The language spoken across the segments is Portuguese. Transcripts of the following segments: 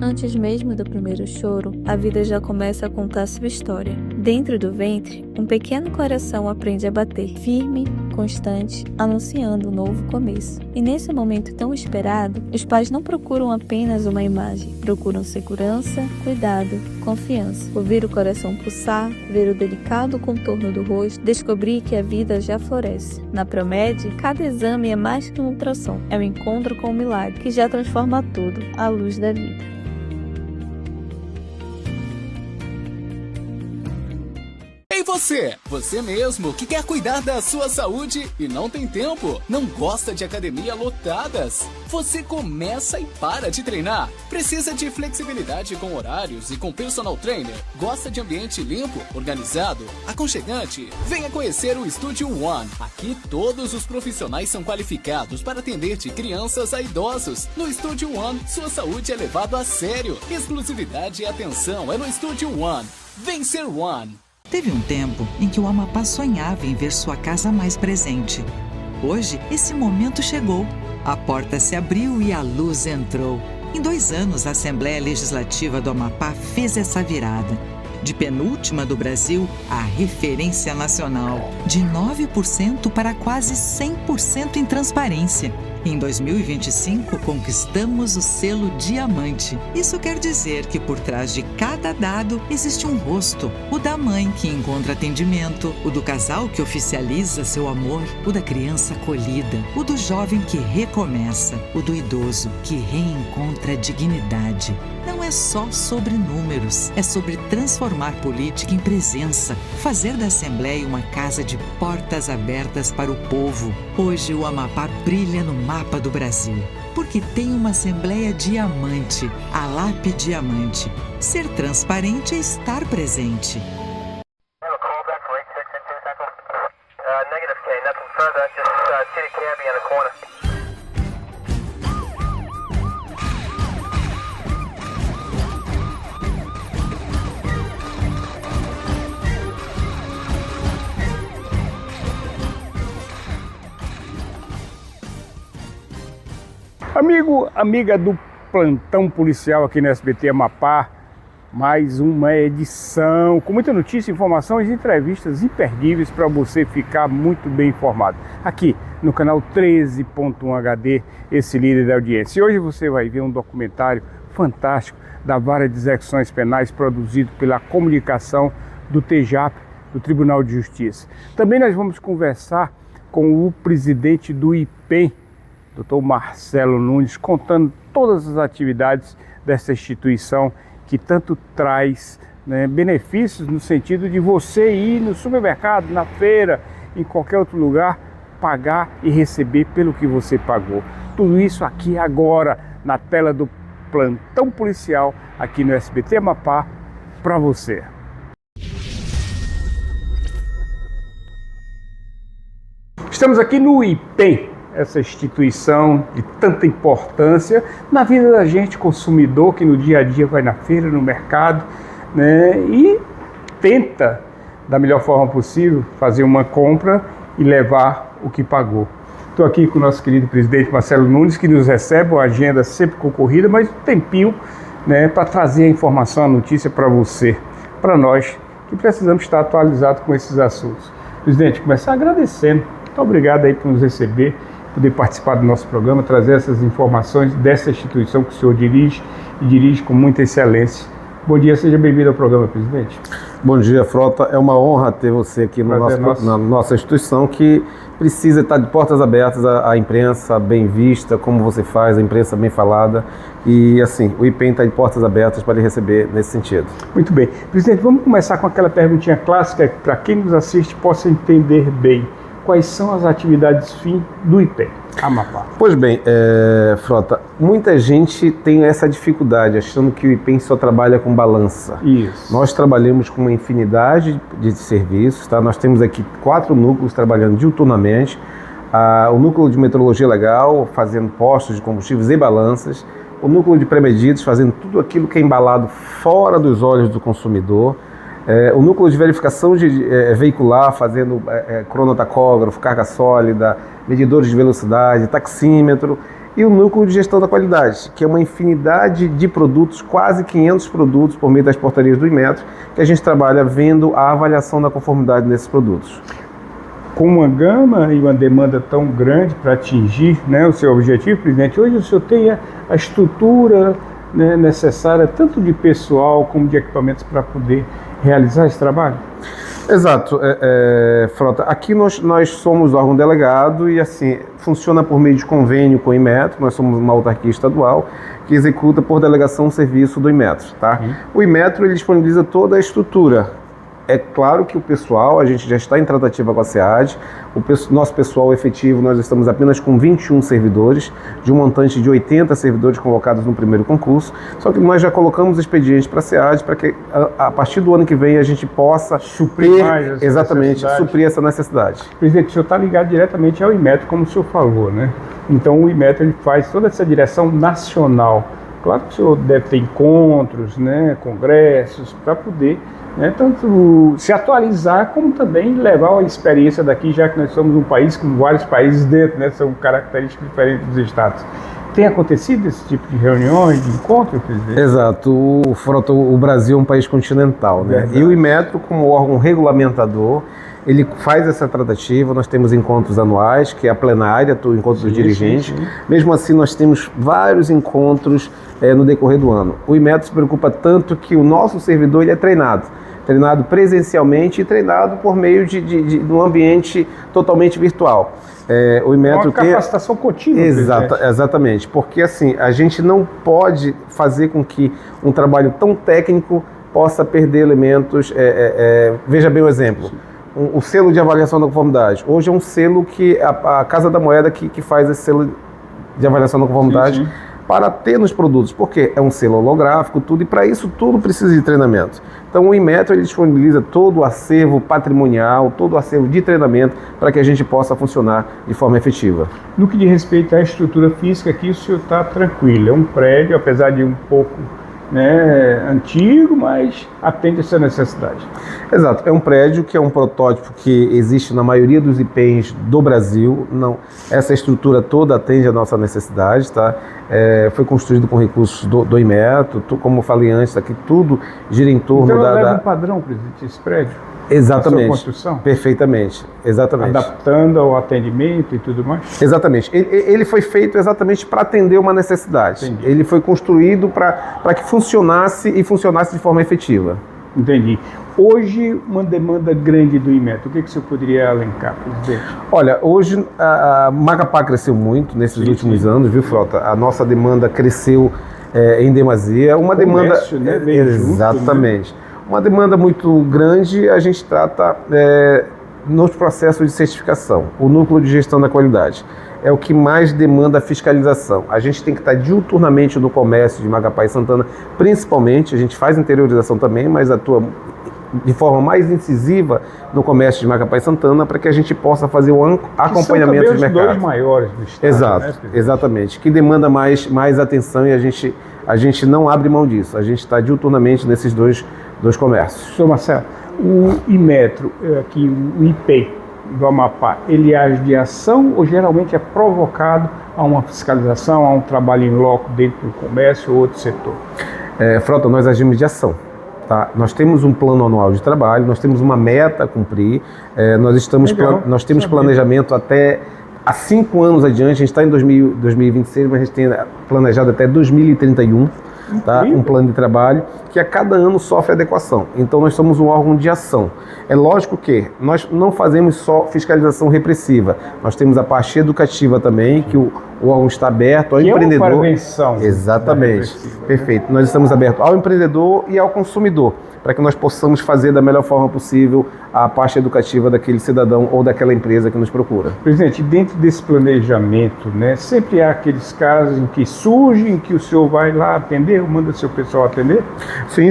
Antes mesmo do primeiro choro, a vida já começa a contar sua história. Dentro do ventre, um pequeno coração aprende a bater firme, constante, anunciando um novo começo. E nesse momento tão esperado, os pais não procuram apenas uma imagem, procuram segurança, cuidado, confiança. Ouvir o coração pulsar, ver o delicado contorno do rosto, descobrir que a vida já floresce. Na Promed, cada exame é mais que um ultrassom, é um encontro com o milagre que já transforma tudo à luz da vida. Ei você mesmo que quer cuidar da sua saúde e não tem tempo, não gosta de academia lotadas? Você começa e para de treinar? Precisa de flexibilidade com horários e com personal trainer? Gosta de ambiente limpo, organizado, aconchegante? Venha conhecer o Studio One. Aqui todos os profissionais são qualificados para atender de crianças a idosos. No Studio One, sua saúde é levada a sério. Exclusividade e atenção é no Studio One. Vem ser One. Teve um tempo em que o Amapá sonhava em ver sua casa mais presente. Hoje, esse momento chegou. A porta se abriu e a luz entrou. Em 2 anos, a Assembleia Legislativa do Amapá fez essa virada. De penúltima do Brasil a referência nacional. De 9% para quase 100% em transparência. Em 2025, conquistamos o selo Diamante. Isso quer dizer que por trás de cada dado existe um rosto. O da mãe que encontra atendimento, o do casal que oficializa seu amor, o da criança acolhida, o do jovem que recomeça, o do idoso que reencontra a dignidade. Não é só sobre números, é sobre transformar política em presença, fazer da Assembleia uma casa de portas abertas para o povo. Hoje o Amapá brilha no mapa do Brasil, porque tem uma Assembleia Diamante, a LAP Diamante. Ser transparente é estar presente. Amigo, amiga do Plantão Policial aqui no SBT Amapá, mais uma edição com muita notícia, informações e entrevistas imperdíveis para você ficar muito bem informado. Aqui no canal 13.1 HD, esse líder da audiência. E hoje você vai ver um documentário fantástico da Vara de Execuções Penais produzido pela comunicação do TJAP, do Tribunal de Justiça. Também nós vamos conversar com o presidente do IPEM, Dr. Marcelo Nunes, contando todas as atividades dessa instituição que tanto traz, né, benefícios no sentido de você ir no supermercado, na feira, em qualquer outro lugar, pagar e receber pelo que você pagou. Tudo isso aqui agora, na tela do Plantão Policial, aqui no SBT Amapá, para você. Estamos aqui no IPEM, essa instituição de tanta importância na vida da gente, consumidor, que no dia a dia vai na feira, no mercado, né, e tenta, da melhor forma possível, fazer uma compra e levar o que pagou. Estou aqui com o nosso querido presidente Marcelo Nunes, que nos recebe, uma agenda sempre concorrida, mas um tempinho, né, para trazer a informação, a notícia para você, para nós, que precisamos estar atualizados com esses assuntos. Presidente, começar agradecendo. Muito obrigado aí por nos receber, poder participar do nosso programa, trazer essas informações dessa instituição que o senhor dirige e dirige com muita excelência. Bom dia, seja bem-vindo ao programa, presidente. Bom dia, Frota. É uma honra ter você aqui no na nossa instituição, que precisa estar de portas abertas à imprensa bem vista, como você faz, a imprensa bem falada. E, assim, o IPEM está de portas abertas para lhe receber nesse sentido. Muito bem. Presidente, vamos começar com aquela perguntinha clássica para quem nos assiste possa entender bem. Quais são as atividades fim do IPEM Amapá? Pois bem, Frota, muita gente tem essa dificuldade, achando que o IPEM só trabalha com balança. Isso. Nós trabalhamos com uma infinidade de serviços, tá? Nós temos aqui 4 núcleos trabalhando diuturnamente. O núcleo de metrologia legal, fazendo postos de combustíveis e balanças. O núcleo de pré-medidos, fazendo tudo aquilo que é embalado fora dos olhos do consumidor. O núcleo de verificação veicular, fazendo cronotacógrafo, carga sólida, medidores de velocidade, taxímetro, E o núcleo de gestão da qualidade, que é uma infinidade de produtos, quase 500 produtos por meio das portarias do Inmetro, que a gente trabalha vendo a avaliação da conformidade desses produtos. Com uma gama e uma demanda tão grande para atingir, né, o seu objetivo, presidente, hoje o senhor tem a estrutura, né, necessária, tanto de pessoal como de equipamentos, para poder realizar esse trabalho? Exato, Frota. Aqui nós somos órgão delegado e assim funciona por meio de convênio com o Inmetro. Nós somos uma autarquia estadual que executa por delegação o serviço do Inmetro, tá? O Inmetro ele disponibiliza toda a estrutura. É claro que o pessoal, a gente já está em tratativa com a SEAD, nosso pessoal efetivo, nós estamos apenas com 21 servidores, de um montante de 80 servidores convocados no primeiro concurso, só que nós já colocamos expediente para a SEAD para que a partir do ano que vem a gente possa suprir essa necessidade. Presidente, o senhor está ligado diretamente ao Inmetro, como o senhor falou, né? Então o Inmetro ele faz toda essa direção nacional. Claro que o senhor deve ter encontros, né, congressos, para poder, né, tanto se atualizar, como também levar a experiência daqui, já que nós somos um país com vários países dentro, né, são características diferentes dos estados. Tem acontecido esse tipo de reuniões, de encontros, presidente? Exato. O Brasil é um país continental, né? Verdade. E o Inmetro, como órgão regulamentador, ele faz essa tratativa. Nós temos encontros anuais, que é a plenária, o encontro dos dirigentes. Sim. Mesmo assim, nós temos vários encontros no decorrer do ano. O Inmetro se preocupa tanto que o nosso servidor ele é treinado presencialmente e treinado por meio de um ambiente totalmente virtual. O Inmetro tem uma capacitação contínua. Exatamente, porque assim, a gente não pode fazer com que um trabalho tão técnico possa perder elementos. Veja bem o exemplo. O selo de avaliação da conformidade. Hoje é um selo que a Casa da Moeda que faz esse selo de avaliação da conformidade. Sim. Para ter nos produtos, porque é um selo holográfico, tudo, e para isso tudo precisa de treinamento. Então o Inmetro ele disponibiliza todo o acervo patrimonial, todo o acervo de treinamento para que a gente possa funcionar de forma efetiva. No que diz respeito à estrutura física, aqui o senhor está tranquilo, é um prédio, apesar de um pouco, né, antigo, mas atende essa necessidade. Exato, é um prédio que é um protótipo que existe na maioria dos IPEs do Brasil. Não, essa estrutura toda atende a nossa necessidade, tá? Foi construído com recursos do Inmetro, como eu falei antes, aqui tudo gira em torno então leva um padrão, presidente, esse prédio? Exatamente. A sua construção? Perfeitamente, exatamente. Adaptando ao atendimento e tudo mais? Exatamente. Ele foi feito exatamente para atender uma necessidade. Entendi. Ele foi construído para que funcionasse e funcionasse de forma efetiva. Entendi. Hoje, uma demanda grande do Inmetro, o que o senhor poderia elencar, presidente? Olha, hoje a Macapá cresceu muito nesses últimos anos, viu, Frota? A nossa demanda cresceu em demasia. Uma comércio, demanda... né? Exatamente. Junto, né? Uma demanda muito grande a gente trata nos processos de certificação. O núcleo de gestão da qualidade é o que mais demanda fiscalização. A gente tem que estar diuturnamente no comércio de Macapá e Santana, principalmente. A gente faz interiorização também, mas atua de forma mais incisiva no comércio de Macapá e Santana para que a gente possa fazer um acompanhamento de mercado. São também os dois maiores do estado. Exato, né, exatamente. Que demanda mais atenção e a gente não abre mão disso. A gente está diuturnamente nesses dois comércios. Sr. Marcelo, o Inmetro, aqui o IP do Amapá, ele age de ação ou geralmente é provocado a uma fiscalização, a um trabalho em loco dentro do comércio ou outro setor? Frota, nós agimos de ação. Tá? Nós temos um plano anual de trabalho, nós temos uma meta a cumprir, nós temos planejamento até há 5 anos adiante. A gente está em 2026, mas a gente tem planejado até 2031. Tá? Um plano de trabalho que a cada ano sofre adequação. Então nós somos um órgão de ação. É lógico que nós não fazemos só fiscalização repressiva, nós temos a parte educativa também, que o órgão está aberto ao empreendedor. É uma prevenção. Exatamente. Perfeito. Nós estamos abertos ao empreendedor e ao consumidor, para que nós possamos fazer da melhor forma possível a parte educativa daquele cidadão ou daquela empresa que nos procura. Presidente, dentro desse planejamento, né, sempre há aqueles casos em que surgem, em que o senhor vai lá atender, ou manda seu pessoal atender? Sim.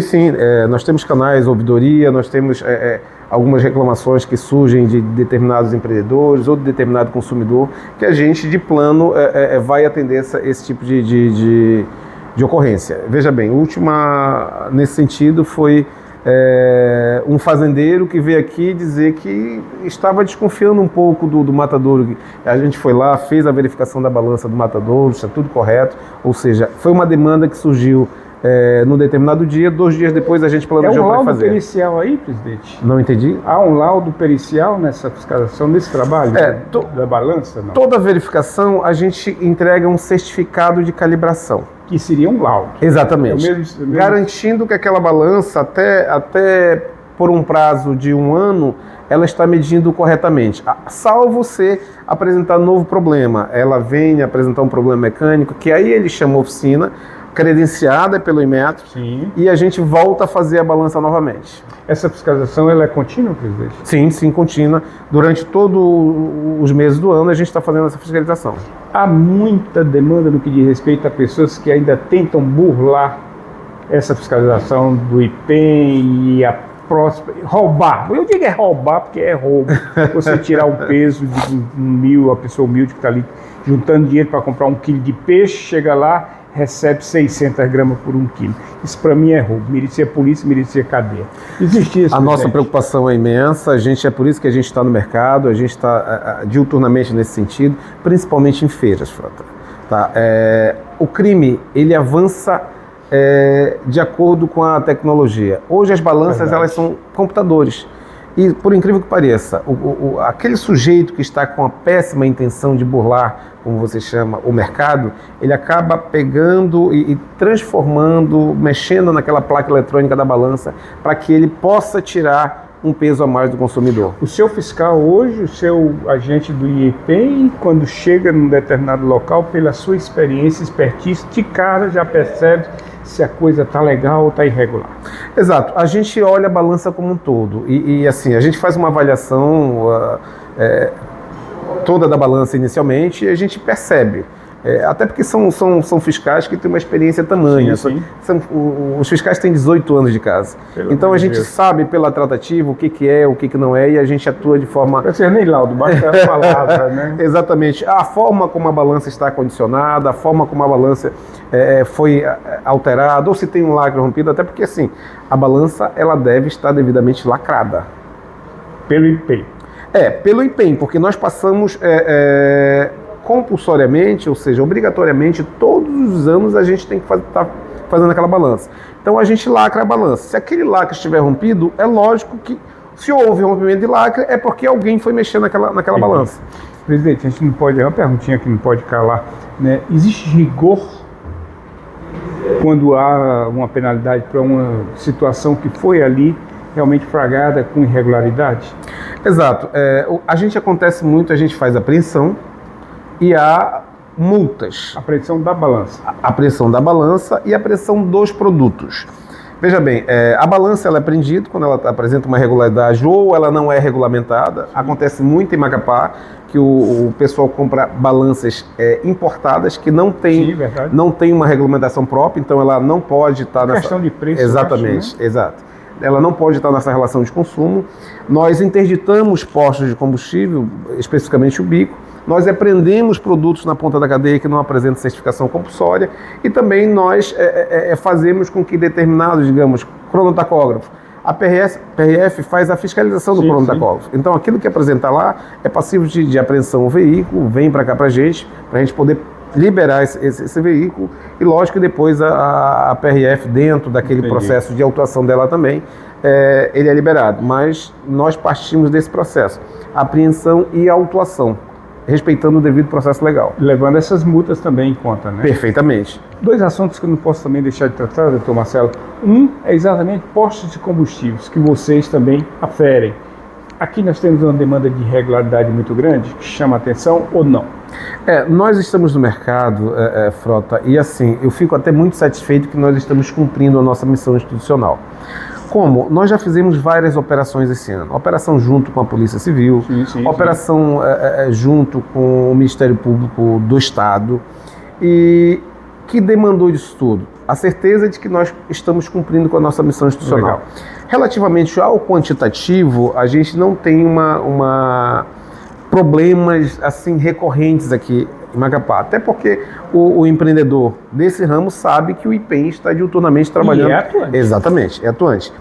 Nós temos canais, ouvidoria, nós temos algumas reclamações que surgem de determinados empreendedores ou de determinado consumidor, que a gente, de plano, vai atender esse tipo de ocorrência. Veja bem, a última nesse sentido foi um fazendeiro que veio aqui dizer que estava desconfiando um pouco do matadouro. A gente foi lá, fez a verificação da balança do matadouro, está tudo correto, ou seja, foi uma demanda que surgiu num determinado dia, 2 dias depois a gente planejou para fazer. É um laudo pericial aí, presidente? Não entendi? Há um laudo pericial nessa fiscalização, nesse trabalho da balança? Não. Toda verificação a gente entrega um certificado de calibração. Que seria um laudo. Exatamente. Mesmo... Garantindo que aquela balança, até por um prazo de 1 ano, ela está medindo corretamente. Salvo se apresentar novo problema. Ela vem apresentar um problema mecânico, que aí ele chama a oficina, credenciada pelo Inmetro, sim, e a gente volta a fazer a balança novamente. Essa fiscalização ela é contínua, presidente? Sim, contínua. Durante todos os meses do ano a gente está fazendo essa fiscalização. Há muita demanda no que diz respeito a pessoas que ainda tentam burlar essa fiscalização do IPEM e a próxima... Roubar. Eu digo roubar porque é roubo. Você tirar o peso de a pessoa humilde que está ali juntando dinheiro para comprar 1 quilo de peixe, chega lá, recebe 600 gramas por 1 quilo. Isso para mim é roubo. Merecia polícia, merecia cadeia. Existe isso. A nossa preocupação é imensa, é por isso que a gente está no mercado, a gente está diuturnamente nesse sentido, principalmente em feiras, Frota. Tá? O crime, ele avança de acordo com a tecnologia. Hoje as balanças, elas são computadores. E, por incrível que pareça, aquele sujeito que está com a péssima intenção de burlar, como você chama, o mercado, ele acaba pegando e transformando, mexendo naquela placa eletrônica da balança para que ele possa tirar um peso a mais do consumidor. O seu fiscal hoje, o seu agente do IEPEM, quando chega num determinado local, pela sua experiência, expertise, de cara já percebe se a coisa está legal ou está irregular. Exato. A gente olha a balança como um todo. E assim, a gente faz uma avaliação toda da balança inicialmente e a gente percebe. Até porque são fiscais que têm uma experiência tamanha. Sim. Os fiscais têm 18 anos de casa. Então a gente sabe pela tratativa o que é, o que não é, e a gente atua de forma... Não precisa nem laudo, basta a palavra, né? Exatamente. A forma como a balança está condicionada, a forma como a balança foi alterada, ou se tem um lacre rompido, até porque assim, a balança ela deve estar devidamente lacrada. Pelo IPEM. Pelo IPEM, porque nós passamos... compulsoriamente, ou seja, obrigatoriamente, todos os anos a gente tem que estar fazendo aquela balança. Então a gente lacra a balança. Se aquele lacre estiver rompido, é lógico que se houve rompimento de lacre é porque alguém foi mexer naquela balança. Presidente, a gente não pode, é uma perguntinha que não pode calar, né? Existe rigor quando há uma penalidade para uma situação que foi ali realmente flagrada com irregularidade? Exato. A gente faz apreensão, e há multas. A apreensão da balança. A apreensão da balança e a apreensão dos produtos. Veja bem, a balança ela é apreendida quando ela apresenta uma irregularidade ou ela não é regulamentada. Acontece muito em Macapá que o pessoal compra balanças importadas que não tem uma regulamentação própria, então ela não pode estar nessa... Questão de preço. Exatamente, né? Exato. Ela não pode estar nessa relação de consumo. Nós interditamos postos de combustível, especificamente o bico. Nós apreendemos produtos na ponta da cadeia que não apresentam certificação compulsória e também nós fazemos com que determinados, digamos, cronotacógrafos, a PRF faz a fiscalização do cronotacógrafo. Então aquilo que apresenta lá é passível de apreensão o veículo, vem para cá para a gente poder liberar esse veículo e lógico que depois a PRF dentro daquele processo de autuação dela também, ele é liberado. Mas nós partimos desse processo, apreensão e autuação, respeitando o devido processo legal. Levando essas multas também em conta, né? Perfeitamente. 2 assuntos que eu não posso também deixar de tratar, doutor Marcelo. Um é exatamente postos de combustíveis, que vocês também aferem. Aqui nós temos uma demanda de irregularidade muito grande, que chama a atenção ou não? Nós estamos no mercado, Frota, e assim, eu fico até muito satisfeito que nós estamos cumprindo a nossa missão institucional. Como? Nós já fizemos várias operações esse ano. Operação junto com a Polícia Civil, operação junto com o Ministério Público do Estado, e que demandou disso tudo? A certeza de que nós estamos cumprindo com a nossa missão institucional. Legal. Relativamente ao quantitativo, a gente não tem problemas assim recorrentes aqui em Macapá, até porque o empreendedor desse ramo sabe que o IPEM está diuturnamente trabalhando. E é atuante. Exatamente, é atuante.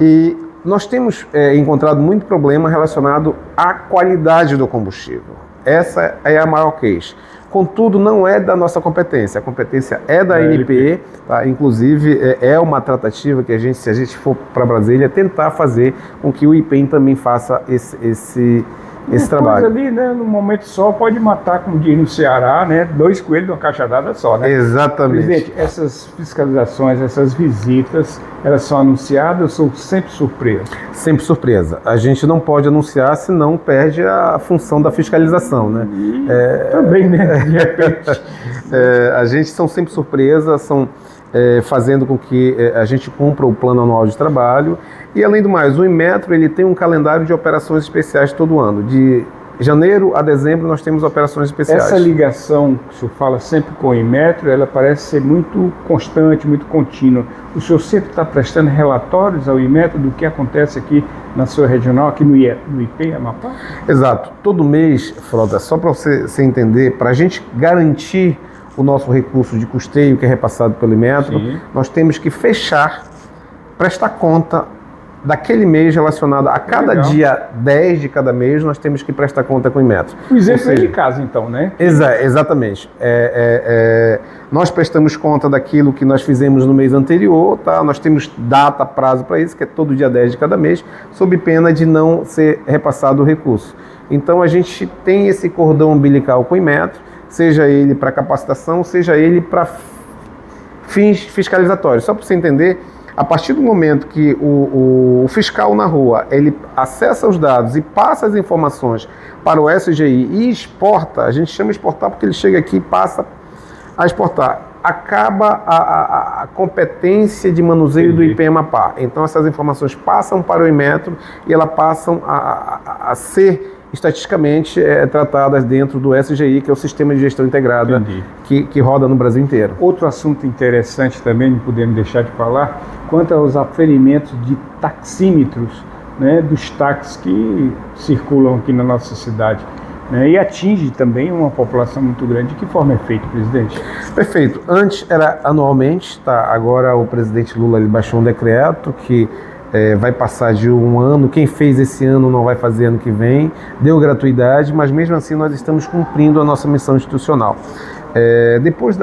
E nós temos encontrado muito problema relacionado à qualidade do combustível. Essa é a maior queixa. Contudo, não é da nossa competência, a competência é da ANP, tá? Inclusive é uma tratativa que se a gente for para Brasília, tentar fazer com que o IPEM também faça esse trabalho. Ali, né, no momento só, pode matar, como diz no Ceará, né, 2 coelhos numa caixadada só, né? Exatamente. Presidente, essas fiscalizações, essas visitas, elas são anunciadas ou são sempre surpresa? Sempre surpresa. A gente não pode anunciar, senão perde a função da fiscalização, né? Também, né, de repente. A gente são sempre surpresas, são fazendo com que a gente cumpra o plano anual de trabalho. E além do mais, o Inmetro ele tem um calendário de operações especiais todo ano. De janeiro a dezembro nós temos operações especiais. Essa ligação que o senhor fala sempre com o Inmetro, ela parece ser muito constante, muito contínua. O senhor sempre está prestando relatórios ao Inmetro do que acontece aqui na sua regional, aqui no IPEM, Amapá? Exato. Todo mês, Frota, só para você entender, para a gente garantir o nosso recurso de custeio que é repassado pelo Inmetro, nós temos que prestar conta daquele mês relacionado a cada dia 10 de cada mês, nós temos que prestar conta com o Inmetro. O exemplo é de casa, então, né? Exatamente. Nós prestamos conta daquilo que nós fizemos no mês anterior, tá? Nós temos data, prazo para isso, que é todo dia 10 de cada mês, sob pena de não ser repassado o recurso. Então a gente tem esse cordão umbilical com o Inmetro, seja ele para capacitação, seja ele para fins fiscalizatórios. Só para você entender, a partir do momento que o fiscal na rua ele acessa os dados e passa as informações para o SGI e exporta, a gente chama de exportar porque ele chega aqui e passa a exportar, acaba a competência de manuseio do IPEM Amapá. Então essas informações passam para o Inmetro e elas passam a ser estatisticamente tratadas dentro do SGI, que é o Sistema de Gestão Integrada, que roda no Brasil inteiro. Outro assunto interessante também, não podemos deixar de falar, quanto aos aferimentos de taxímetros, né, dos táxis que circulam aqui na nossa cidade, né, e atinge também uma população muito grande. De que forma é feito, presidente? Perfeito. Antes era anualmente, tá? Agora o presidente Lula ele baixou um decreto que vai passar de um ano, quem fez esse ano não vai fazer ano que vem, deu gratuidade, mas mesmo assim nós estamos cumprindo a nossa missão institucional. Depois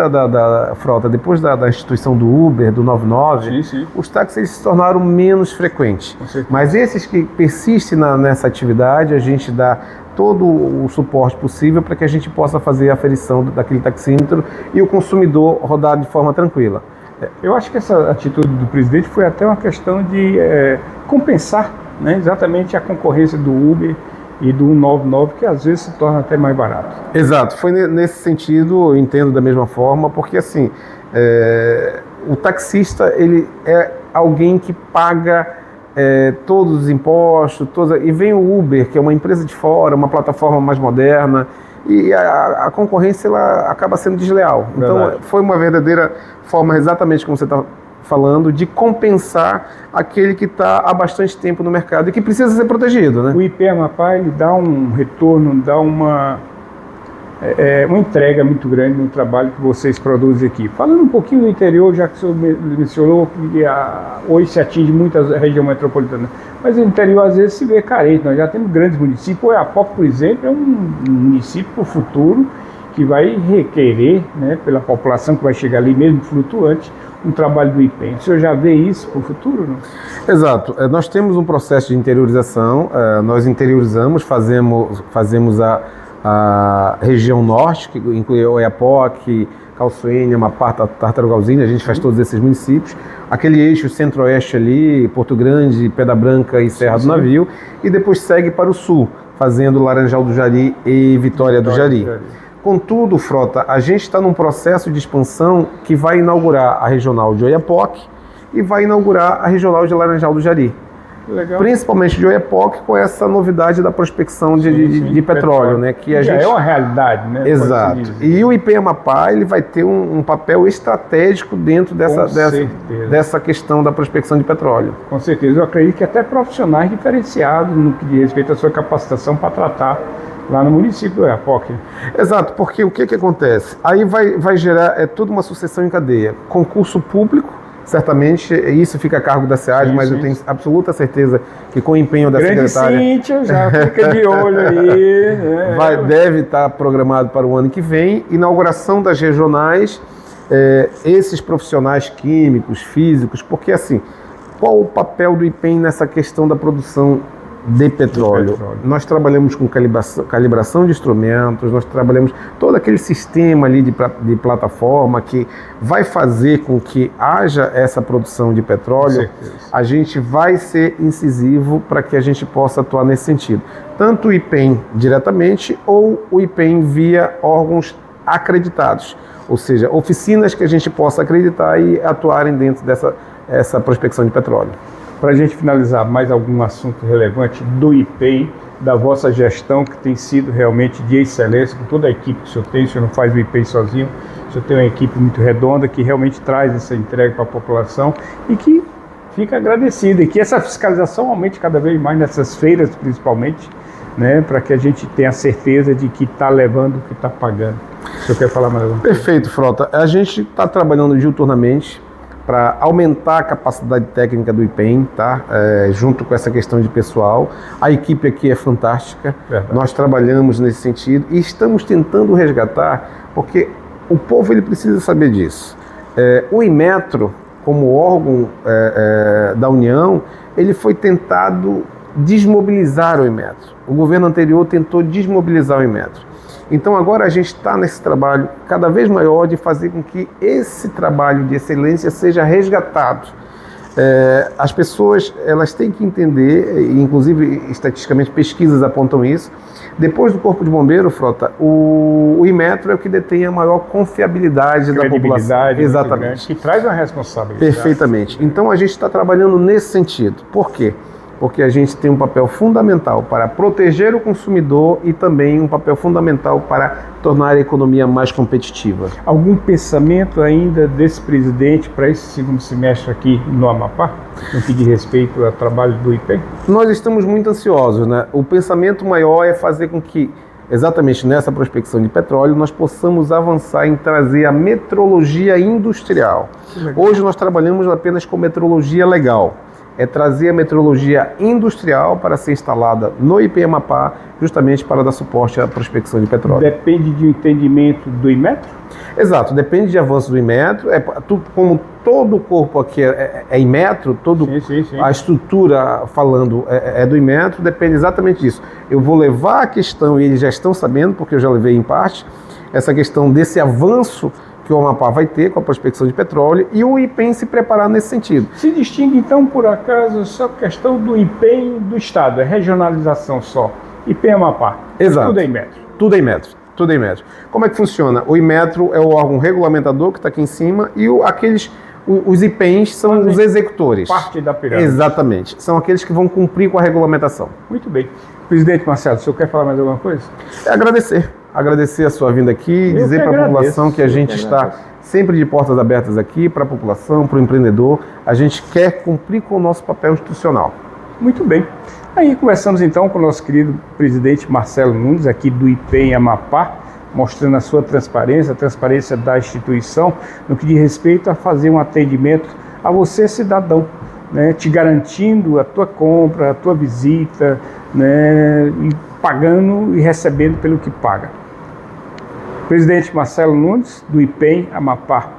Frota, depois da instituição do Uber, do 99, os táxis eles se tornaram menos frequentes. Mas esses que persistem nessa atividade, a gente dá todo o suporte possível para que a gente possa fazer a aferição daquele taxímetro e o consumidor rodar de forma tranquila. Eu acho que essa atitude do presidente foi até uma questão de compensar, né, exatamente a concorrência do Uber e do 199, que às vezes se torna até mais barato. Exato, foi nesse sentido, eu entendo da mesma forma, porque assim, o taxista ele é alguém que paga todos os impostos, e vem o Uber, que é uma empresa de fora, uma plataforma mais moderna, e a concorrência ela acaba sendo desleal. Então foi uma verdadeira forma, exatamente como você está falando, de compensar aquele que está há bastante tempo no mercado e que precisa ser protegido, né? O IPEM Amapá ele dá um retorno, dá uma entrega muito grande no trabalho que vocês produzem aqui. Falando um pouquinho do interior, já que o senhor mencionou que hoje se atinge muita região metropolitana, mas o interior às vezes se vê carente. Nós já temos grandes municípios. O Oiapoque, por exemplo, é um município para o futuro que vai requerer, né, pela população que vai chegar ali mesmo flutuante, um trabalho do IPEM. O senhor já vê isso para o futuro, não? Exato. Nós temos um processo de interiorização, nós interiorizamos, fazemos a região norte, que inclui Oiapoque, Calçoene, Amapá, Tartarugalzinho, a gente faz todos esses municípios, aquele eixo centro-oeste ali, Porto Grande, Pedra Branca e Serra do Navio, e depois segue para o sul, fazendo Laranjal do Jari e Vitória do Jari. Contudo, Frota, a gente está num processo de expansão que vai inaugurar a regional de Oiapoque e vai inaugurar a regional de Laranjal do Jari. Legal. Principalmente de Oiapoque, com essa novidade da prospecção de petróleo, né? Que a gente... é uma realidade, né? Exato. E o IPEM Amapá ele vai ter um papel estratégico dentro dessa questão da prospecção de petróleo. Com certeza. Eu acredito que até profissionais diferenciados no que diz respeito à sua capacitação para tratar lá no município do Oiapoque. Exato, porque o que acontece? Aí vai gerar toda uma sucessão em cadeia. Concurso público, certamente isso fica a cargo da SEAD, mas eu tenho absoluta certeza que com o empenho da secretária... Cíntia, já fica de olho aí. Né? Deve estar programado para o ano que vem. Inauguração das regionais, esses profissionais químicos, físicos, porque assim, qual o papel do IPEM nessa questão da produção de petróleo? Nós trabalhamos com calibração de instrumentos, nós trabalhamos todo aquele sistema ali de plataforma que vai fazer com que haja essa produção de petróleo. A gente vai ser incisivo para que a gente possa atuar nesse sentido. Tanto o IPEM diretamente ou o IPEM via órgãos acreditados, ou seja, oficinas que a gente possa acreditar e atuarem dentro dessa prospecção de petróleo. Para a gente finalizar, mais algum assunto relevante do IPEM, da vossa gestão, que tem sido realmente de excelência, com toda a equipe que o senhor não faz o IPEM sozinho, o senhor tem uma equipe muito redonda, que realmente traz essa entrega para a população e que fica agradecida, e que essa fiscalização aumente cada vez mais nessas feiras, principalmente, né, para que a gente tenha certeza de que está levando o que está pagando. O senhor quer falar mais alguma coisa? Perfeito, Frota. A gente está trabalhando diuturnamente para aumentar a capacidade técnica do IPEM, tá? Junto com essa questão de pessoal. A equipe aqui é fantástica, nós trabalhamos nesse sentido e estamos tentando resgatar, porque o povo ele precisa saber disso. O Inmetro, como órgão da União, ele foi tentado desmobilizar o Inmetro. O governo anterior tentou desmobilizar o Inmetro. Então agora a gente está nesse trabalho cada vez maior de fazer com que esse trabalho de excelência seja resgatado. As pessoas elas têm que entender, e inclusive estatisticamente pesquisas apontam isso, depois do Corpo de Bombeiro, Frota, o Inmetro é o que detém a maior confiabilidade da população. Exatamente. Que traz uma responsabilidade. Perfeitamente. Então a gente está trabalhando nesse sentido. Por quê? Porque a gente tem um papel fundamental para proteger o consumidor e também um papel fundamental para tornar a economia mais competitiva. Algum pensamento ainda desse presidente para esse segundo semestre aqui no Amapá, no que diz respeito ao trabalho do IPEM? Nós estamos muito ansiosos, né? O pensamento maior é fazer com que, exatamente nessa prospecção de petróleo, nós possamos avançar em trazer a metrologia industrial. Hoje nós trabalhamos apenas com metrologia legal. É trazer a metrologia industrial para ser instalada no IPEM Amapá, justamente para dar suporte à prospecção de petróleo. Depende de entendimento do Inmetro? Exato, depende de avanço do Inmetro. Como todo o corpo aqui é Inmetro, sim. A estrutura falando é do Inmetro, depende exatamente disso. Eu vou levar a questão, e eles já estão sabendo, porque eu já levei em parte, essa questão desse avanço que o Amapá vai ter com a prospecção de petróleo e o IPEM se preparar nesse sentido. Se distingue então, por acaso, só questão do IPEM do Estado, é regionalização só, IPEM Amapá. Exato. Tudo é Inmetro. Tudo é Inmetro. Como é que funciona? O Inmetro é o órgão regulamentador que está aqui em cima e os IPEMs são os executores. Parte da pirâmide. Exatamente. São aqueles que vão cumprir com a regulamentação. Muito bem. Presidente Marcelo, o senhor quer falar mais alguma coisa? Agradecer a sua vinda aqui, dizer para a população que a gente está sempre de portas abertas aqui, para a população, para o empreendedor. A gente quer cumprir com o nosso papel institucional. Muito bem. Aí conversamos então com o nosso querido presidente Marcelo Nunes, aqui do IPEM Amapá, mostrando a sua transparência, a transparência da instituição, no que diz respeito a fazer um atendimento a você, cidadão, né, te garantindo a tua compra, a tua visita, né, e pagando e recebendo pelo que paga. Presidente Marcelo Nunes, do IPEM Amapá.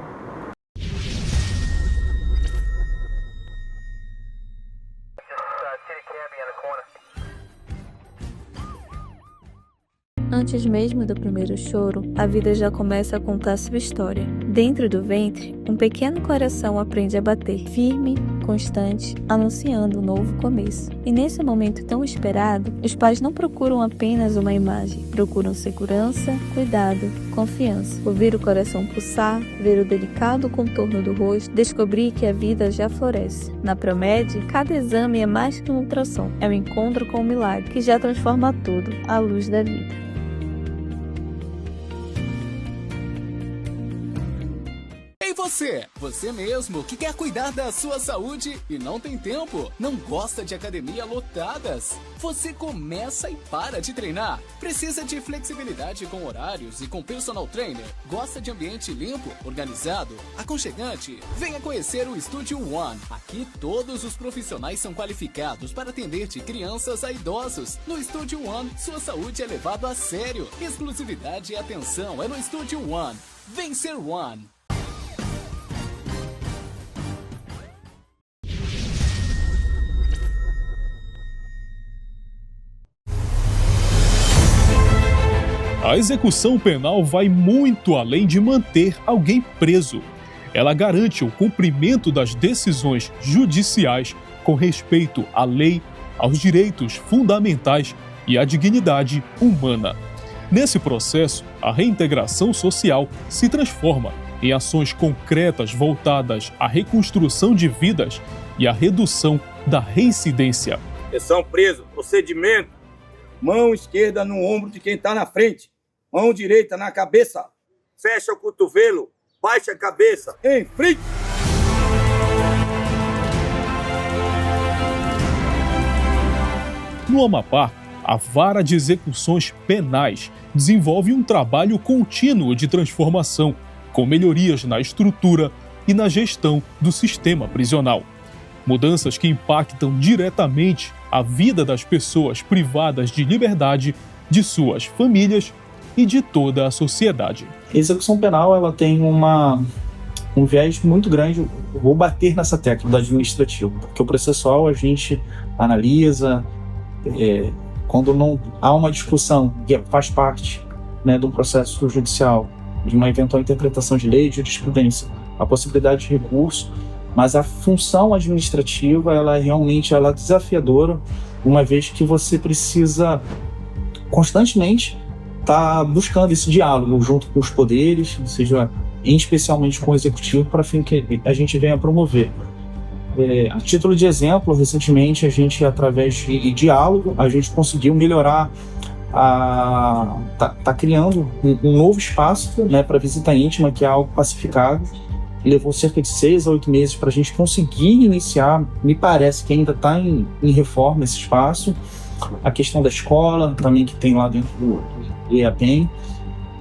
Antes mesmo do primeiro choro, a vida já começa a contar sua história. Dentro do ventre, um pequeno coração aprende a bater, firme, constante, anunciando um novo começo. E nesse momento tão esperado, os pais não procuram apenas uma imagem, procuram segurança, cuidado, confiança. Ouvir o coração pulsar, ver o delicado contorno do rosto, descobrir que a vida já floresce. Na Promed, cada exame é mais que um ultrassom, é um encontro com o milagre que já transforma tudo, à luz da vida. você mesmo que quer cuidar da sua saúde e não tem tempo, não gosta de academia lotadas? Você começa e para de treinar? Precisa de flexibilidade com horários e com personal trainer? Gosta de ambiente limpo, organizado, aconchegante? Venha conhecer o Estúdio One. Aqui todos os profissionais são qualificados para atender de crianças a idosos. No Estúdio One, sua saúde é levada a sério. Exclusividade e atenção é no Estúdio One. Vem ser One. A execução penal vai muito além de manter alguém preso. Ela garante o cumprimento das decisões judiciais com respeito à lei, aos direitos fundamentais e à dignidade humana. Nesse processo, a reintegração social se transforma em ações concretas voltadas à reconstrução de vidas e à redução da reincidência. Atenção preso, procedimento. Mão esquerda no ombro de quem está na frente. Mão direita na cabeça. Fecha o cotovelo. Baixa a cabeça. Em frente. No Amapá, a Vara de Execuções Penais desenvolve um trabalho contínuo de transformação, com melhorias na estrutura e na gestão do sistema prisional. Mudanças que impactam diretamente a vida das pessoas privadas de liberdade, de suas famílias e de toda a sociedade. A execução penal ela tem um viés muito grande. Eu vou bater nessa tecla do administrativo, porque o processual a gente analisa, quando não há uma discussão que faz parte, né, de um processo judicial, de uma eventual interpretação de lei, de jurisprudência, a possibilidade de recurso, mas a função administrativa ela realmente é desafiadora, uma vez que você precisa constantemente estar buscando esse diálogo junto com os poderes, ou seja, especialmente com o executivo, para fim que a gente venha promover. A título de exemplo, recentemente a gente, através de diálogo, a gente conseguiu melhorar, tá criando um novo espaço, né, para visita íntima, que é algo pacificado. Levou cerca de 6 a 8 meses para a gente conseguir iniciar. Me parece que ainda está em reforma esse espaço. A questão da escola também, que tem lá dentro do IAPEN,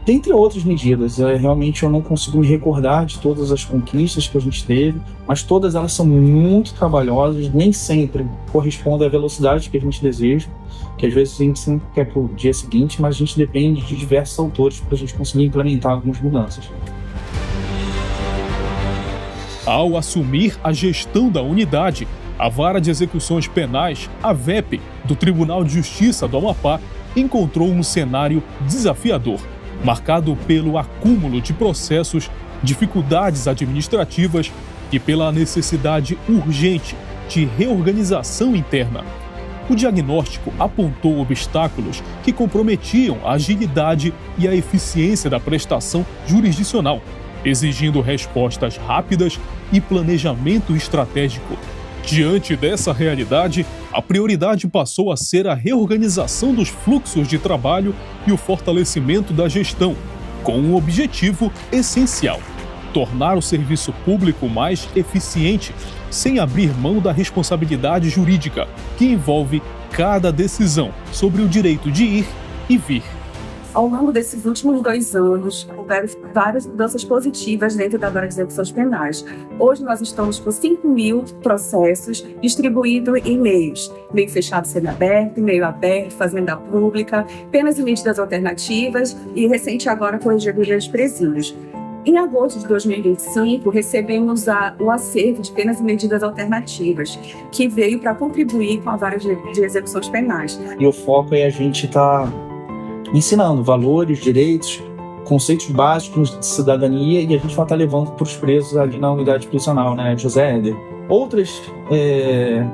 dentre outras medidas. Realmente eu não consigo me recordar de todas as conquistas que a gente teve, mas todas elas são muito trabalhosas, nem sempre correspondem à velocidade que a gente deseja, que às vezes a gente sempre quer para o dia seguinte, mas a gente depende de diversos autores para a gente conseguir implementar algumas mudanças. Ao assumir a gestão da unidade, a Vara de Execuções Penais, a VEP, do Tribunal de Justiça do Amapá, encontrou um cenário desafiador, marcado pelo acúmulo de processos, dificuldades administrativas e pela necessidade urgente de reorganização interna. O diagnóstico apontou obstáculos que comprometiam a agilidade e a eficiência da prestação jurisdicional, exigindo respostas rápidas e planejamento estratégico. Diante dessa realidade, a prioridade passou a ser a reorganização dos fluxos de trabalho e o fortalecimento da gestão, com um objetivo essencial: tornar o serviço público mais eficiente, sem abrir mão da responsabilidade jurídica, que envolve cada decisão sobre o direito de ir e vir. Ao longo desses últimos 2 anos, houveram várias mudanças positivas dentro da Vara de Execuções Penais. Hoje nós estamos com 5.000 processos distribuídos em meios. Meio fechado semiaberto, meio aberto, fazenda pública, penas e medidas alternativas e recente agora corregedoria de presídios. Em agosto de 2025, recebemos o acervo de penas e medidas alternativas, que veio para contribuir com a Vara de Execuções Penais. E o foco é a gente estar ensinando valores, direitos, conceitos básicos de cidadania, e a gente vai estar levando para os presos ali na unidade prisional, né, José Éder. Outras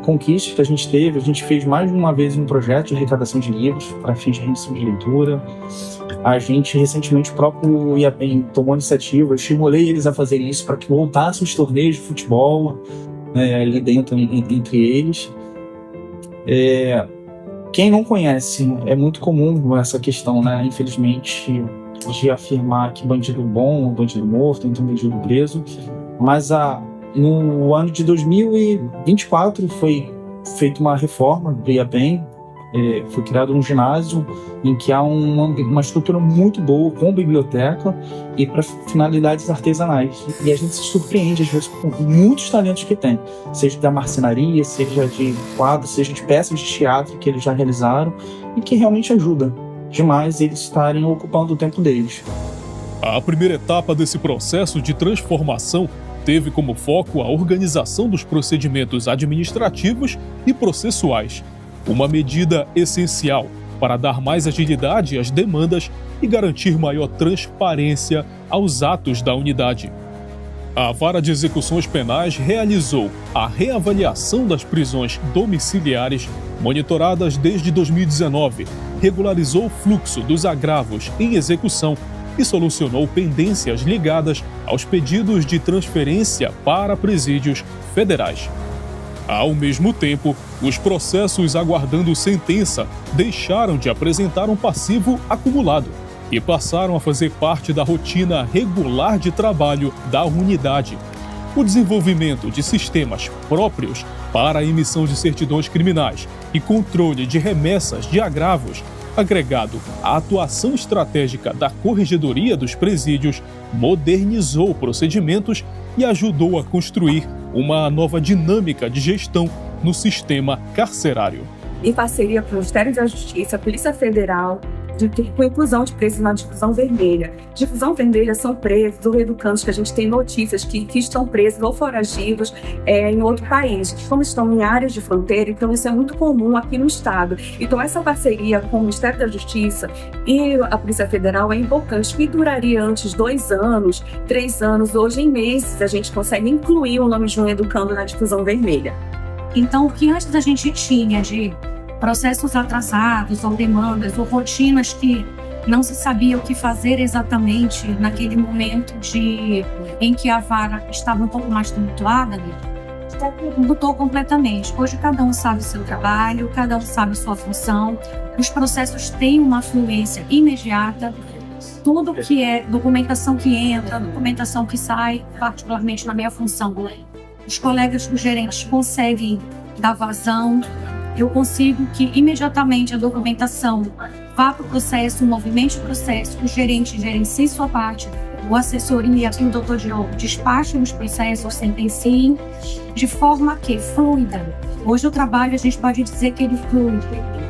conquistas que a gente fez mais de uma vez um projeto de arrecadação de livros para fins de rendição de leitura. A gente, recentemente, o próprio IAPEN tomou iniciativa, eu estimulei eles a fazerem isso para que voltassem os torneios de futebol, ali dentro, entre eles. Quem não conhece, é muito comum essa questão, né, infelizmente, de afirmar que bandido bom, bandido morto, então bandido preso. Mas no ano de 2024 foi feita uma reforma do IAPEM, foi criado um ginásio em que há uma estrutura muito boa, com biblioteca e para finalidades artesanais. E a gente se surpreende, às vezes, com muitos talentos que tem, seja da marcenaria, seja de quadros, seja de peças de teatro que eles já realizaram e que realmente ajuda demais eles estarem ocupando o tempo deles. A primeira etapa desse processo de transformação teve como foco a organização dos procedimentos administrativos e processuais, uma medida essencial para dar mais agilidade às demandas e garantir maior transparência aos atos da unidade. A Vara de Execuções Penais realizou a reavaliação das prisões domiciliares monitoradas desde 2019, regularizou o fluxo dos agravos em execução e solucionou pendências ligadas aos pedidos de transferência para presídios federais. Ao mesmo tempo, os processos aguardando sentença deixaram de apresentar um passivo acumulado e passaram a fazer parte da rotina regular de trabalho da unidade. O desenvolvimento de sistemas próprios para a emissão de certidões criminais e controle de remessas de agravos, agregado à atuação estratégica da Corregedoria dos Presídios, modernizou procedimentos e ajudou a construir uma nova dinâmica de gestão no sistema carcerário. Em parceria com o Ministério da Justiça, a Polícia Federal, com inclusão de presos na Difusão Vermelha. Difusão Vermelha são presos ou educandos que a gente tem notícias que estão presos ou foragidos em outro país, como estão em áreas de fronteira, então isso é muito comum aqui no estado. Então essa parceria com o Ministério da Justiça e a Polícia Federal é importante, que duraria antes 2 anos, 3 anos, hoje em meses a gente consegue incluir o nome de um educando na Difusão Vermelha. Então o que antes a gente tinha de processos atrasados ou demandas ou rotinas que não se sabia o que fazer exatamente naquele momento em que a vara estava um pouco mais tumultuada, mudou completamente. Hoje cada um sabe o seu trabalho, cada um sabe a sua função, os processos têm uma fluência imediata, tudo que é documentação que entra, documentação que sai, particularmente na minha função, os colegas dos gerentes conseguem dar vazão. Eu consigo que imediatamente a documentação vá para o processo, movimente o processo, o gerente gerencie sua parte, o assessoria e o doutor Diogo despachem os processos, sentenciem, de forma que fluida. Hoje o trabalho a gente pode dizer que ele flui.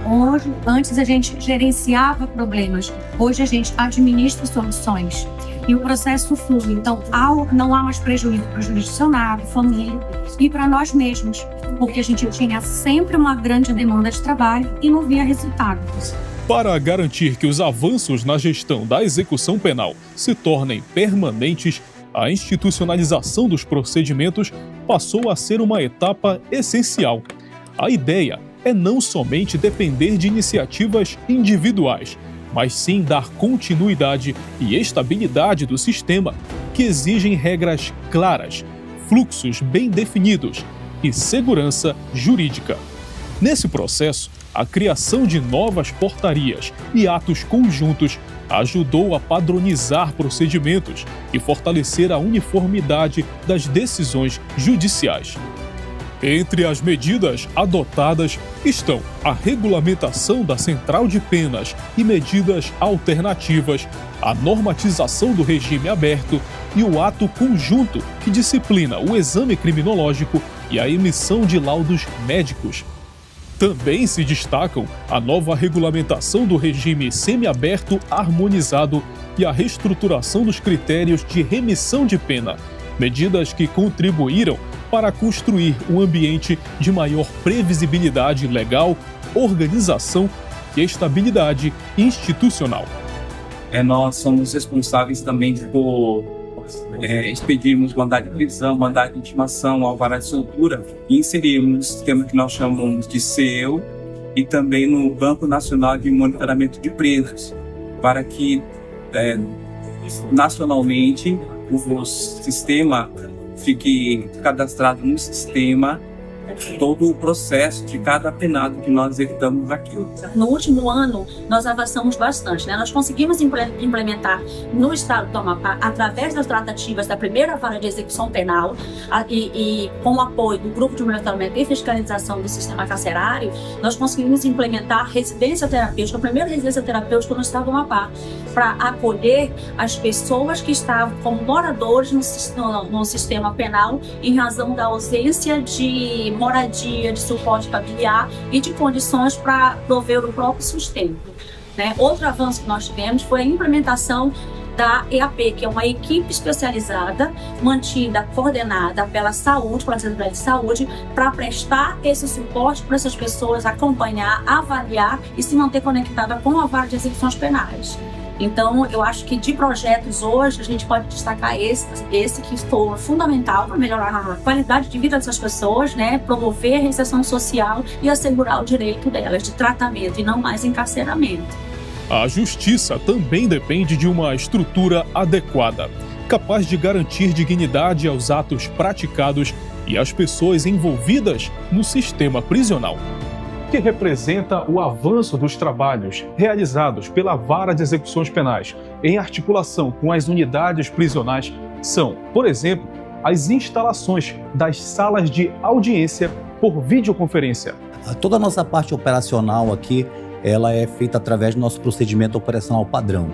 Hoje, antes a gente gerenciava problemas, hoje a gente administra soluções. E o processo flui. Então, não há mais prejuízo para o jurisdicionário, família e para nós mesmos, porque a gente tinha sempre uma grande demanda de trabalho e não via resultados. Para garantir que os avanços na gestão da execução penal se tornem permanentes, a institucionalização dos procedimentos passou a ser uma etapa essencial. A ideia é não somente depender de iniciativas individuais, mas sim dar continuidade e estabilidade do sistema, que exigem regras claras, fluxos bem definidos e segurança jurídica. Nesse processo, a criação de novas portarias e atos conjuntos ajudou a padronizar procedimentos e fortalecer a uniformidade das decisões judiciais. Entre as medidas adotadas estão a regulamentação da Central de Penas e medidas alternativas, a normatização do regime aberto e o ato conjunto que disciplina o exame criminológico e a emissão de laudos médicos. Também se destacam a nova regulamentação do regime semiaberto harmonizado e a reestruturação dos critérios de remissão de pena, medidas que contribuíram para construir um ambiente de maior previsibilidade legal, organização e estabilidade institucional. Nós somos responsáveis também por expedirmos mandado de prisão, mandado de intimação, alvará de soltura e inserirmos no sistema que nós chamamos de CEU e também no Banco Nacional de Monitoramento de Presos, para que nacionalmente o sistema fique cadastrado no sistema todo o processo de cada penado que nós executamos aqui. No último ano, nós avançamos bastante, né? Nós conseguimos implementar no estado do Amapá, através das tratativas da primeira vara de execução penal e com o apoio do Grupo de Monitoramento e Fiscalização do Sistema Carcerário, nós conseguimos implementar residência terapêutica, a primeira residência terapêutica no estado do Amapá, para acolher as pessoas que estavam como moradores no sistema penal em razão da ausência de moradia, de suporte familiar e de condições para prover o próprio sustento, né? Outro avanço que nós tivemos foi a implementação da EAP, que é uma equipe especializada, mantida, coordenada pela saúde, pela Secretaria de Saúde, para prestar esse suporte para essas pessoas, acompanhar, avaliar e se manter conectada com a vara de execuções penais. Então, eu acho que de projetos hoje, a gente pode destacar esse que foi fundamental para melhorar a qualidade de vida dessas pessoas, né? Promover a reinserção social e assegurar o direito delas de tratamento e não mais encarceramento. A justiça também depende de uma estrutura adequada, capaz de garantir dignidade aos atos praticados e às pessoas envolvidas no sistema prisional. Que representa o avanço dos trabalhos realizados pela Vara de Execuções Penais em articulação com as unidades prisionais são, por exemplo, as instalações das salas de audiência por videoconferência. Toda a nossa parte operacional aqui, ela é feita através do nosso procedimento operacional padrão.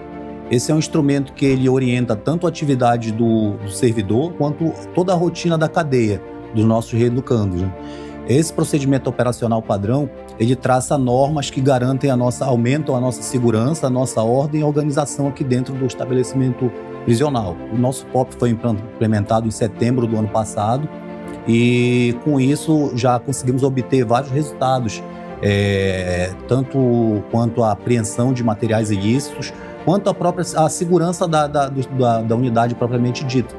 Esse é um instrumento que ele orienta tanto a atividade do servidor quanto toda a rotina da cadeia dos nossos reeducandos, né? Esse procedimento operacional padrão, ele traça normas que garantem aumentam a nossa segurança, a nossa ordem e organização aqui dentro do estabelecimento prisional. O nosso POP foi implementado em setembro do ano passado e com isso já conseguimos obter vários resultados, tanto quanto a apreensão de materiais ilícitos, quanto a segurança da unidade propriamente dita.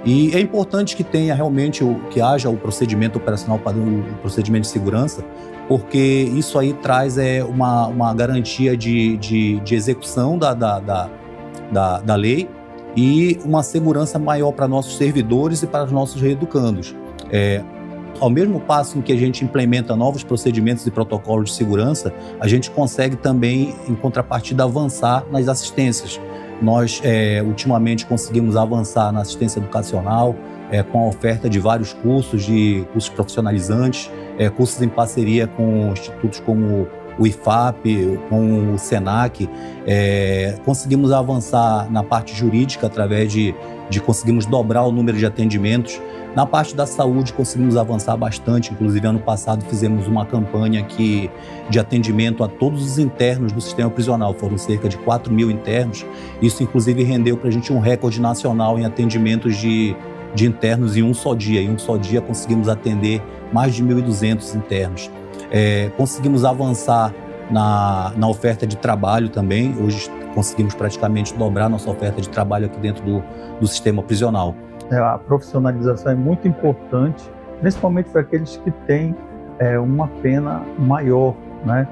E é importante que tenha realmente que haja o procedimento operacional padrão, o procedimento de segurança, porque isso aí traz uma garantia de execução da lei e uma segurança maior para nossos servidores e para os nossos reeducandos. Ao mesmo passo em que a gente implementa novos procedimentos e protocolos de segurança, a gente consegue também, em contrapartida, avançar nas assistências. Nós, ultimamente, conseguimos avançar na assistência educacional, com a oferta de vários cursos profissionalizantes, cursos em parceria com institutos como o IFAP, com o SENAC. Conseguimos avançar na parte jurídica através de conseguimos dobrar o número de atendimentos. Na parte da saúde, conseguimos avançar bastante. Inclusive, ano passado, fizemos uma campanha de atendimento a todos os internos do sistema prisional. Foram cerca de 4 mil internos. Isso, inclusive, rendeu para a gente um recorde nacional em atendimentos de internos em um só dia. Em um só dia, conseguimos atender mais de 1.200 internos. Conseguimos avançar na oferta de trabalho também. Hoje, conseguimos praticamente dobrar nossa oferta de trabalho aqui dentro do sistema prisional. A profissionalização é muito importante, principalmente para aqueles que têm uma pena maior, né?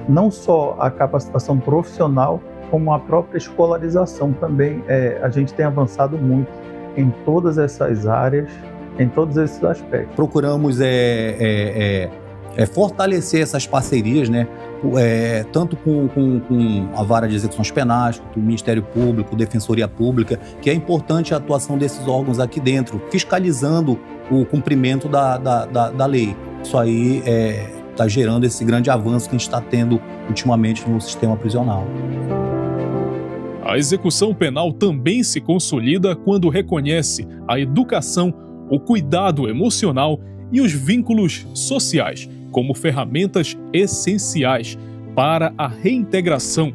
Não só a capacitação profissional, como a própria escolarização também. A gente tem avançado muito em todas essas áreas, em todos esses aspectos. Procuramos fortalecer essas parcerias, né? Tanto com a Vara de Execuções Penais, com o Ministério Público, Defensoria Pública, que é importante a atuação desses órgãos aqui dentro, fiscalizando o cumprimento da lei. Isso aí está gerando esse grande avanço que a gente está tendo ultimamente no sistema prisional. A execução penal também se consolida quando reconhece a educação, o cuidado emocional e os vínculos sociais como ferramentas essenciais para a reintegração.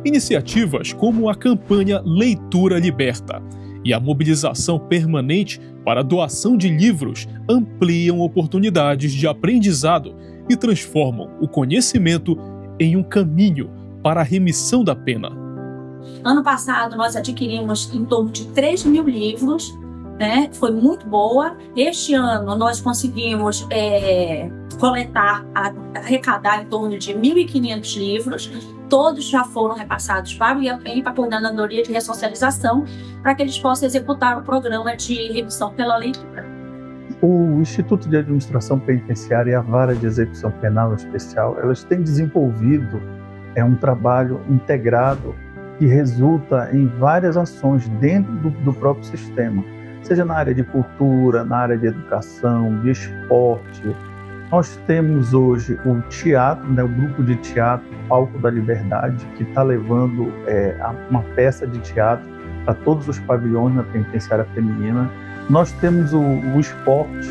Iniciativas como a campanha Leitura Liberta e a mobilização permanente para a doação de livros ampliam oportunidades de aprendizado e transformam o conhecimento em um caminho para a remissão da pena. Ano passado, nós adquirimos em torno de 3 mil livros, né? Foi muito boa. Este ano, nós conseguimos arrecadar em torno de 1.500 livros. Todos já foram repassados para o IAPEN, para a Coordenadoria de Ressocialização, para que eles possam executar o programa de remissão pela leitura. O Instituto de Administração Penitenciária e a Vara de Execução Penal Especial, elas têm desenvolvido um trabalho integrado que resulta em várias ações dentro do próprio sistema, seja na área de cultura, na área de educação, de esporte. Nós temos hoje o teatro, o grupo de teatro Palco da Liberdade, que está levando uma peça de teatro para todos os pavilhões na penitenciária feminina. Nós temos o esporte,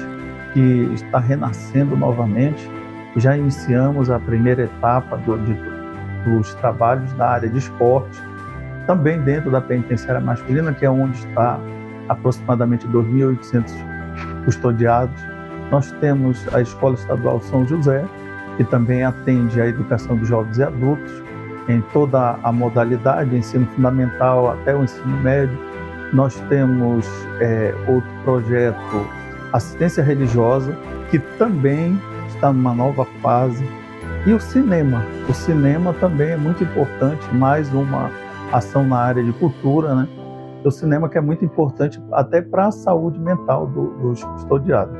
que está renascendo novamente. Já iniciamos a primeira etapa dos trabalhos da área de esporte, também dentro da penitenciária masculina, que é onde está aproximadamente 2.800 custodiados. Nós temos a Escola Estadual São José, que também atende à educação dos jovens e adultos, em toda a modalidade, ensino fundamental até o ensino médio. Nós temos outro projeto, Assistência Religiosa, que também está numa nova fase. E o cinema também é muito importante, mais uma ação na área de cultura, né? O cinema que é muito importante até para a saúde mental dos custodiados.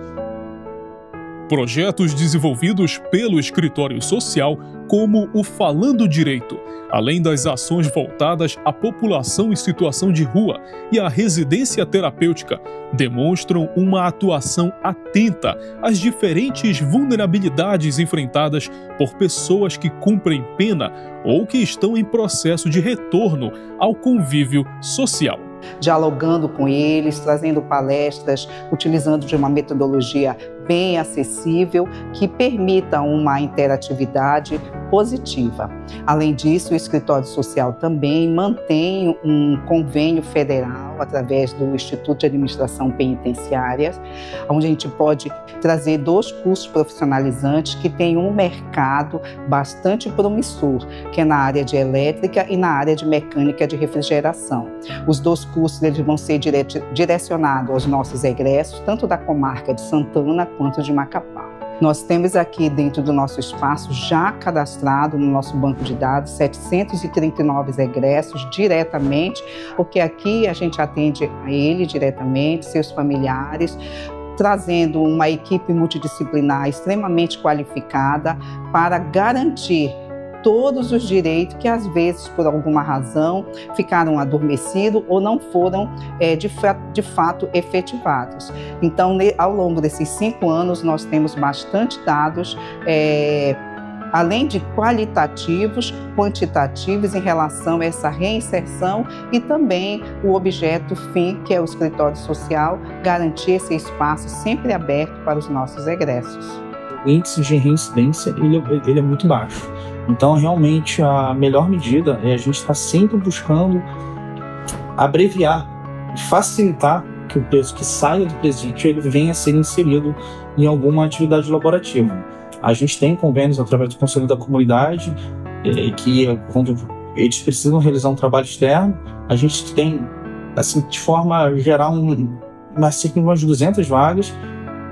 Projetos desenvolvidos pelo Escritório Social, como o Falando Direito, além das ações voltadas à população em situação de rua e à residência terapêutica, demonstram uma atuação atenta às diferentes vulnerabilidades enfrentadas por pessoas que cumprem pena ou que estão em processo de retorno ao convívio social. Dialogando com eles, trazendo palestras, utilizando de uma metodologia bem acessível que permita uma interatividade positiva. Além disso, o Escritório Social também mantém um convênio federal através do Instituto de Administração Penitenciária, onde a gente pode trazer 2 cursos profissionalizantes que têm um mercado bastante promissor, que é na área de elétrica e na área de mecânica de refrigeração. Os 2 cursos eles vão ser direcionados aos nossos egressos, tanto da comarca de Santana quanto de Macapá. Nós temos aqui dentro do nosso espaço já cadastrado no nosso banco de dados 739 egressos diretamente, porque aqui a gente atende a ele diretamente, seus familiares, trazendo uma equipe multidisciplinar extremamente qualificada para garantir todos os direitos que, às vezes, por alguma razão, ficaram adormecidos ou não foram, de fato, efetivados. Então, ao longo desses 5 anos, nós temos bastante dados, além de qualitativos, quantitativos em relação a essa reinserção e também o objeto fim, que é o escritório social, garantir esse espaço sempre aberto para os nossos egressos. O índice de reincidência ele é muito baixo. Então, realmente, a melhor medida é a gente estar sempre buscando abreviar, facilitar que o preso que saia do presídio ele venha a ser inserido em alguma atividade laborativa. A gente tem convênios através do Conselho da Comunidade, que quando eles precisam realizar um trabalho externo, a gente tem, assim, de forma geral, cerca de umas 200 vagas,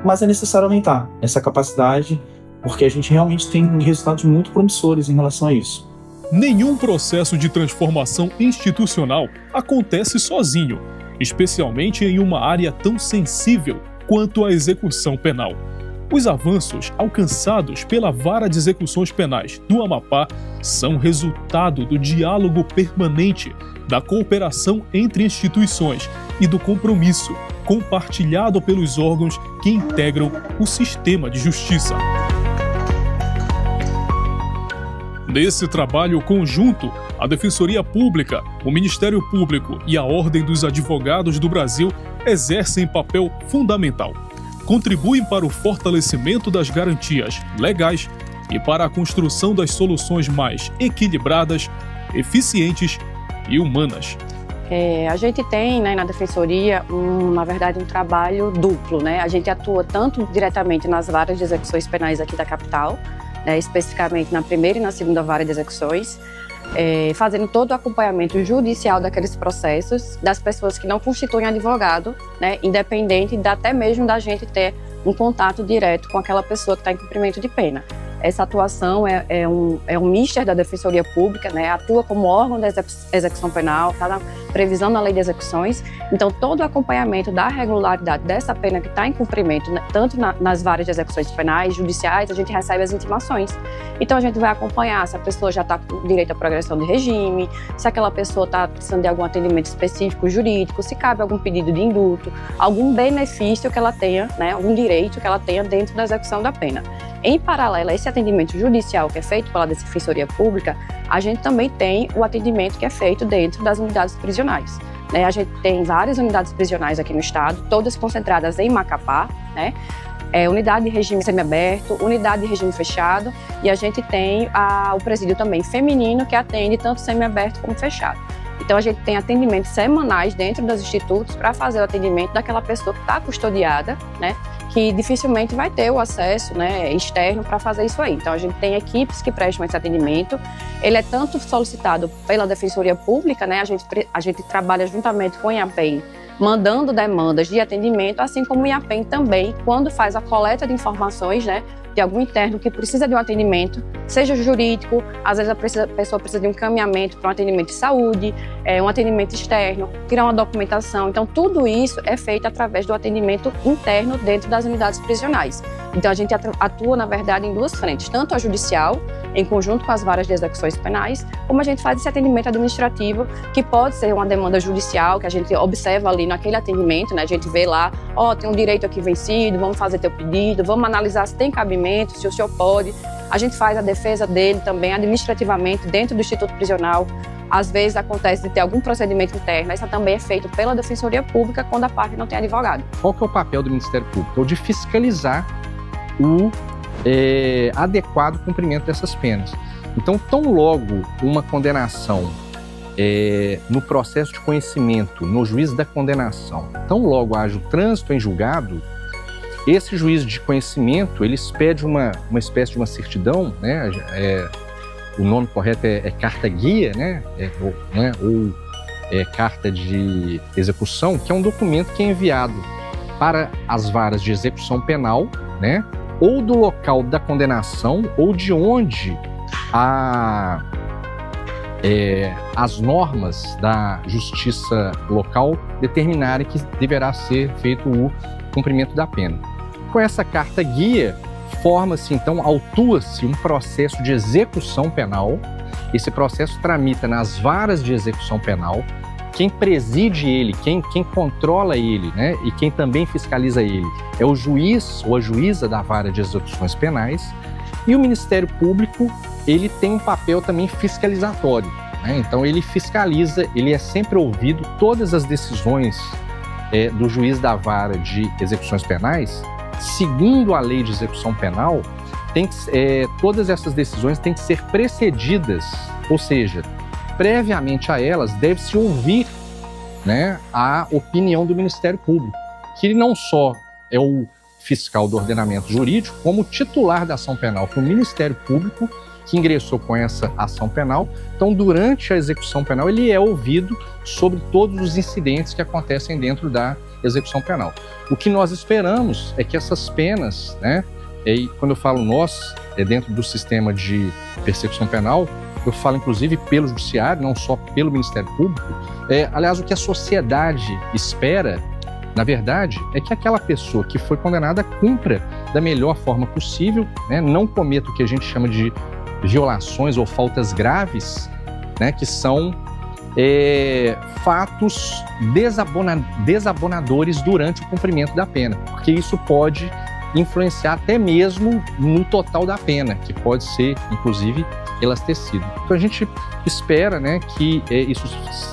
mas é necessário aumentar essa capacidade, porque a gente realmente tem resultados muito promissores em relação a isso. Nenhum processo de transformação institucional acontece sozinho, especialmente em uma área tão sensível quanto a execução penal. Os avanços alcançados pela Vara de Execuções Penais do Amapá são resultado do diálogo permanente, da cooperação entre instituições e do compromisso compartilhado pelos órgãos que integram o sistema de justiça. Nesse trabalho conjunto, a Defensoria Pública, o Ministério Público e a Ordem dos Advogados do Brasil exercem papel fundamental. Contribuem para o fortalecimento das garantias legais e para a construção das soluções mais equilibradas, eficientes e humanas. A gente tem, na Defensoria, na verdade, um trabalho duplo. A gente atua tanto diretamente nas varas de execuções penais aqui da capital, especificamente na primeira e na segunda vara de execuções, fazendo todo o acompanhamento judicial daqueles processos, das pessoas que não constituem advogado, independente até mesmo da gente ter um contato direto com aquela pessoa que está em cumprimento de pena. Essa atuação é um mister da Defensoria Pública, né? Atua como órgão da execução penal, está na previsão da lei de execuções. Então, todo o acompanhamento da regularidade dessa pena que está em cumprimento, né, tanto nas várias de execuções penais, judiciais, a gente recebe as intimações. Então, a gente vai acompanhar se a pessoa já está com direito à progressão de regime, se aquela pessoa está precisando de algum atendimento específico jurídico, se cabe algum pedido de indulto, algum benefício que ela tenha, né, algum direito que ela tenha dentro da execução da pena. Em paralelo a esse atendimento judicial que é feito pela Defensoria Pública, a gente também tem o atendimento que é feito dentro das unidades prisionais. A gente tem várias unidades prisionais aqui no estado, todas concentradas em Macapá, né? Unidade de regime semiaberto, unidade de regime fechado, e a gente tem o presídio também feminino, que atende tanto semiaberto como fechado. Então, a gente tem atendimentos semanais dentro dos institutos para fazer o atendimento daquela pessoa que está custodiada, né? Que dificilmente vai ter o acesso, né, externo para fazer isso aí. Então, a gente tem equipes que prestam esse atendimento. Ele é tanto solicitado pela Defensoria Pública, né, a gente trabalha juntamente com o IAPEM, mandando demandas de atendimento, assim como o IAPEM também, quando faz a coleta de informações, né, de algum interno que precisa de um atendimento, seja jurídico, às vezes a pessoa precisa de um encaminhamento para um atendimento de saúde, um atendimento externo, tirar uma documentação. Então, tudo isso é feito através do atendimento interno dentro das unidades prisionais. Então, a gente atua, na verdade, em duas frentes, tanto a judicial, em conjunto com as varas de execuções penais, como a gente faz esse atendimento administrativo, que pode ser uma demanda judicial, que a gente observa ali naquele atendimento, né? A gente vê lá, tem um direito aqui vencido, vamos fazer teu pedido, vamos analisar se tem cabimento, se o senhor pode. A gente faz a defesa dele também administrativamente dentro do Instituto Prisional. Às vezes acontece de ter algum procedimento interno, isso também é feito pela Defensoria Pública quando a parte não tem advogado. Qual que é o papel do Ministério Público? É o de fiscalizar o adequado cumprimento dessas penas. Então, tão logo uma condenação no processo de conhecimento, no juízo da condenação, tão logo haja o trânsito em julgado, esse juízo de conhecimento, ele expede uma espécie de uma certidão, né? O nome correto é carta-guia, né? Ou carta de execução, que é um documento que é enviado para as varas de execução penal, né? Ou do local da condenação, ou de onde as normas da justiça local determinarem que deverá ser feito o cumprimento da pena. Com essa carta-guia, forma-se, então, autua-se um processo de execução penal. Esse processo tramita nas varas de execução penal. Quem preside ele, quem controla ele, né, e quem também fiscaliza ele é o juiz ou a juíza da vara de execuções penais. E o Ministério Público, ele tem um papel também fiscalizatório, né? Então ele fiscaliza, ele é sempre ouvido, todas as decisões do juiz da vara de execuções penais, segundo a lei de execução penal, todas essas decisões têm que ser precedidas, ou seja, previamente a elas deve-se ouvir, né, a opinião do Ministério Público, que não só é o fiscal do ordenamento jurídico, como titular da ação penal, que é o Ministério Público que ingressou com essa ação penal. Então, durante a execução penal, ele é ouvido sobre todos os incidentes que acontecem dentro da execução penal. O que nós esperamos é que essas penas, né, e quando eu falo nós, dentro do sistema de persecução penal, eu falo inclusive pelo Judiciário, não só pelo Ministério Público. Aliás, o que a sociedade espera, na verdade, é que aquela pessoa que foi condenada cumpra da melhor forma possível, né, não cometa o que a gente chama de violações ou faltas graves, né, que são fatos desabonadores durante o cumprimento da pena, porque isso pode influenciar até mesmo no total da pena, que pode ser, inclusive, elastecido. Então a gente espera, né, que isso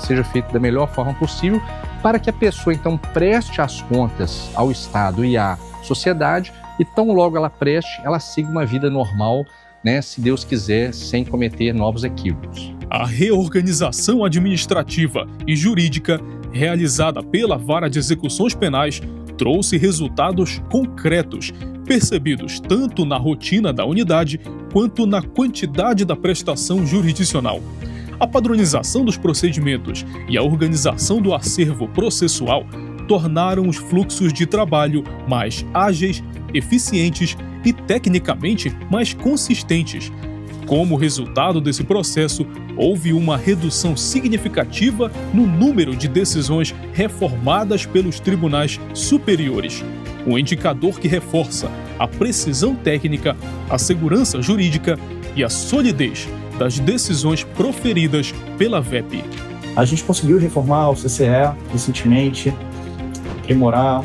seja feito da melhor forma possível para que a pessoa, então, preste as contas ao Estado e à sociedade e tão logo ela preste, ela siga uma vida normal, né, se Deus quiser, sem cometer novos equívocos. A reorganização administrativa e jurídica realizada pela Vara de Execuções Penais trouxe resultados concretos, percebidos tanto na rotina da unidade quanto na quantidade da prestação jurisdicional. A padronização dos procedimentos e a organização do acervo processual tornaram os fluxos de trabalho mais ágeis, eficientes e tecnicamente mais consistentes. Como resultado desse processo, houve uma redução significativa no número de decisões reformadas pelos tribunais superiores, um indicador que reforça a precisão técnica, a segurança jurídica e a solidez das decisões proferidas pela VEP. A gente conseguiu reformar o CCE recentemente, aprimorar,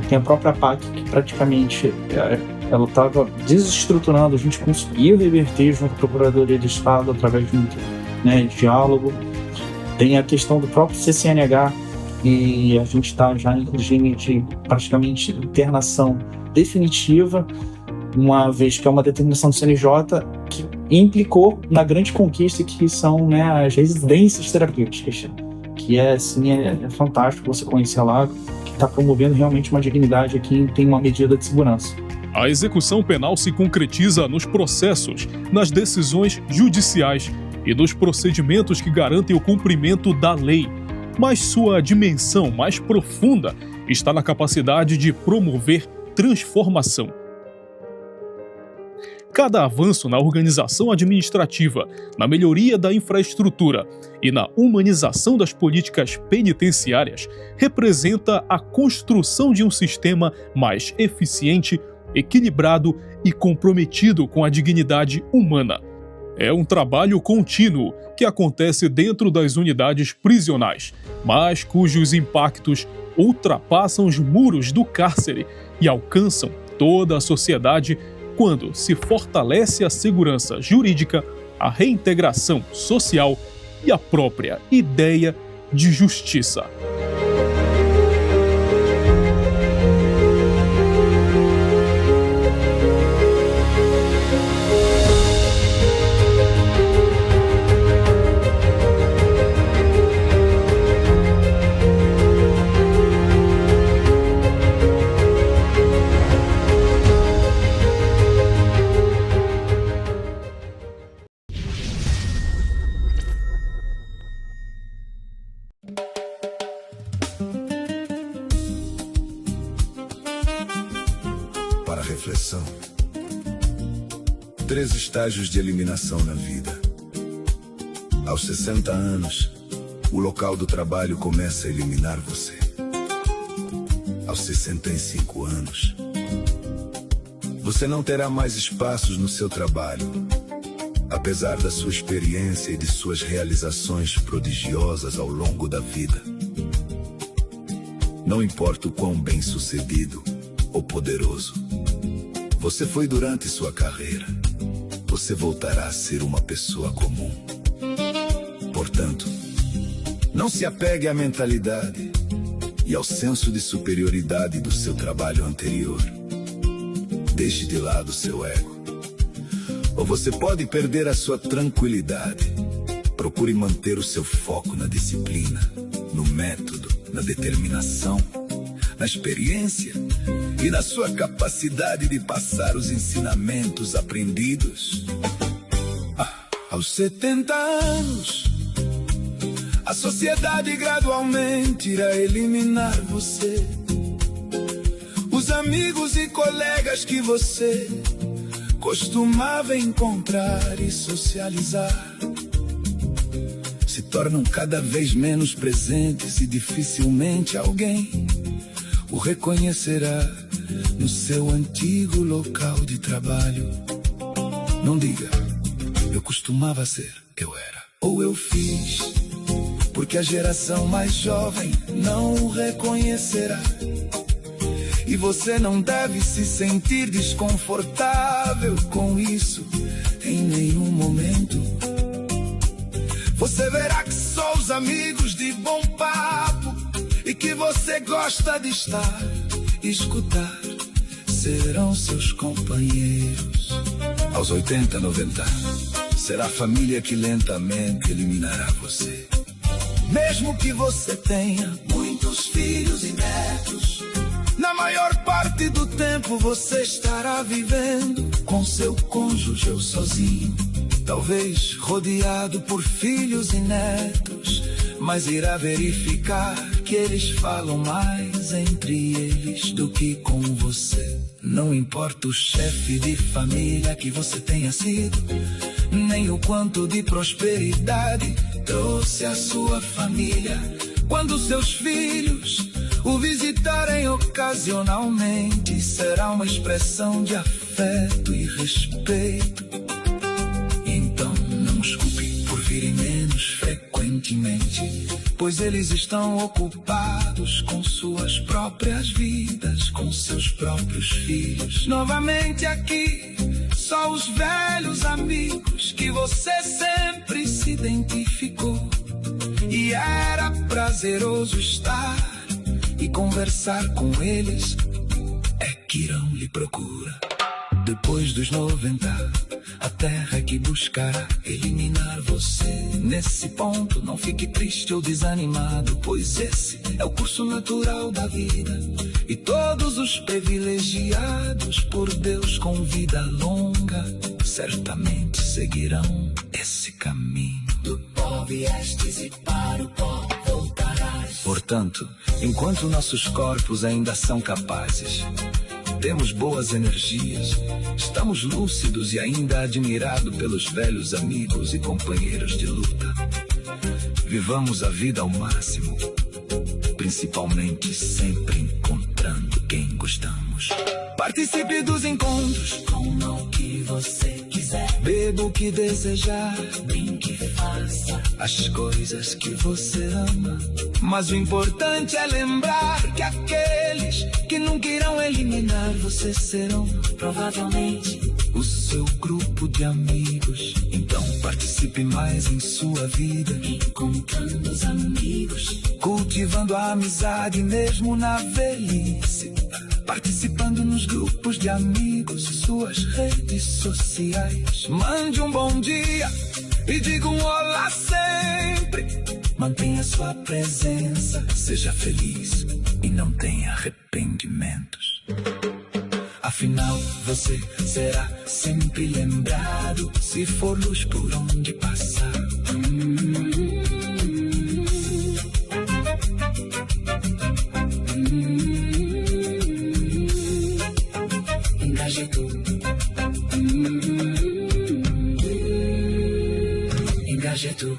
tem a própria PAC que praticamente ela estava desestruturando, a gente conseguiu reverter junto à Procuradoria de Estado através de de diálogo. Tem a questão do próprio CCNH, e a gente está já em regime de praticamente internação definitiva, uma vez que é uma determinação do CNJ que implicou na grande conquista que são as residências terapêuticas, que é fantástico você conhecer lá, que está promovendo realmente uma dignidade aqui e tem uma medida de segurança. A execução penal se concretiza nos processos, nas decisões judiciais e nos procedimentos que garantem o cumprimento da lei. Mas sua dimensão mais profunda está na capacidade de promover transformação. Cada avanço na organização administrativa, na melhoria da infraestrutura e na humanização das políticas penitenciárias representa a construção de um sistema mais eficiente, equilibrado e comprometido com a dignidade humana. É um trabalho contínuo que acontece dentro das unidades prisionais, mas cujos impactos ultrapassam os muros do cárcere e alcançam toda a sociedade quando se fortalece a segurança jurídica, a reintegração social e a própria ideia de justiça. Para reflexão. 3 estágios de eliminação na vida. Aos 60 anos, o local do trabalho começa a eliminar você. Aos 65 anos, você não terá mais espaços no seu trabalho, apesar da sua experiência e de suas realizações prodigiosas ao longo da vida. Não importa o quão bem-sucedido ou poderoso você foi durante sua carreira, você voltará a ser uma pessoa comum. Portanto, não se apegue à mentalidade e ao senso de superioridade do seu trabalho anterior. Deixe de lado seu ego. Ou você pode perder a sua tranquilidade. Procure manter o seu foco na disciplina, no método, na determinação, na experiência e na sua capacidade de passar os ensinamentos aprendidos. Aos 70 anos, a sociedade gradualmente irá eliminar você. Os amigos e colegas que você costumava encontrar e socializar se tornam cada vez menos presentes e dificilmente alguém o reconhecerá no seu antigo local de trabalho. Não diga, eu costumava ser, eu era, ou eu fiz, porque a geração mais jovem não o reconhecerá. E você não deve se sentir desconfortável com isso em nenhum momento. Você verá que só os amigos de bom papo e que você gosta de estar e escutar serão seus companheiros. Aos 80, 90, será a família que lentamente eliminará você. Mesmo que você tenha muitos filhos e netos, na maior parte do tempo você estará vivendo com seu cônjuge ou sozinho. Talvez rodeado por filhos e netos, mas irá verificar que eles falam mais mais entre eles do que com você. Não importa o chefe de família que você tenha sido, nem o quanto de prosperidade trouxe a sua família. Quando seus filhos o visitarem ocasionalmente, será uma expressão de afeto e respeito. Então não os culpe por virem menos frequentemente, pois eles estão ocupados com suas próprias vidas, com seus próprios filhos. Novamente aqui, só os velhos amigos que você sempre se identificou. E era prazeroso estar e conversar com eles, é que irão lhe procura. Depois dos 90, a terra é que buscará eliminar você. Nesse ponto, não fique triste ou desanimado, pois esse é o curso natural da vida. E todos os privilegiados por Deus com vida longa certamente seguirão esse caminho. Do pó viestes e para o pó voltarás. Portanto, enquanto nossos corpos ainda são capazes, temos boas energias, estamos lúcidos e ainda admirados pelos velhos amigos e companheiros de luta. Vivamos a vida ao máximo, principalmente sempre encontrando quem gostamos. Participe dos encontros, coma o que você quiser, beba o que desejar, brinque e faça as coisas que você ama. Mas o importante é lembrar que aqueles que nunca irão eliminar você serão provavelmente o seu grupo de amigos. Então participe mais em sua vida, encontrando os amigos, cultivando a amizade mesmo na velhice, participando nos grupos de amigos, suas redes sociais. Mande um bom dia e diga um olá sempre. Mantenha sua presença, seja feliz e não tenha arrependimentos. Afinal, você será sempre lembrado se for luz por onde passar. Engaje tu. Engaje tu.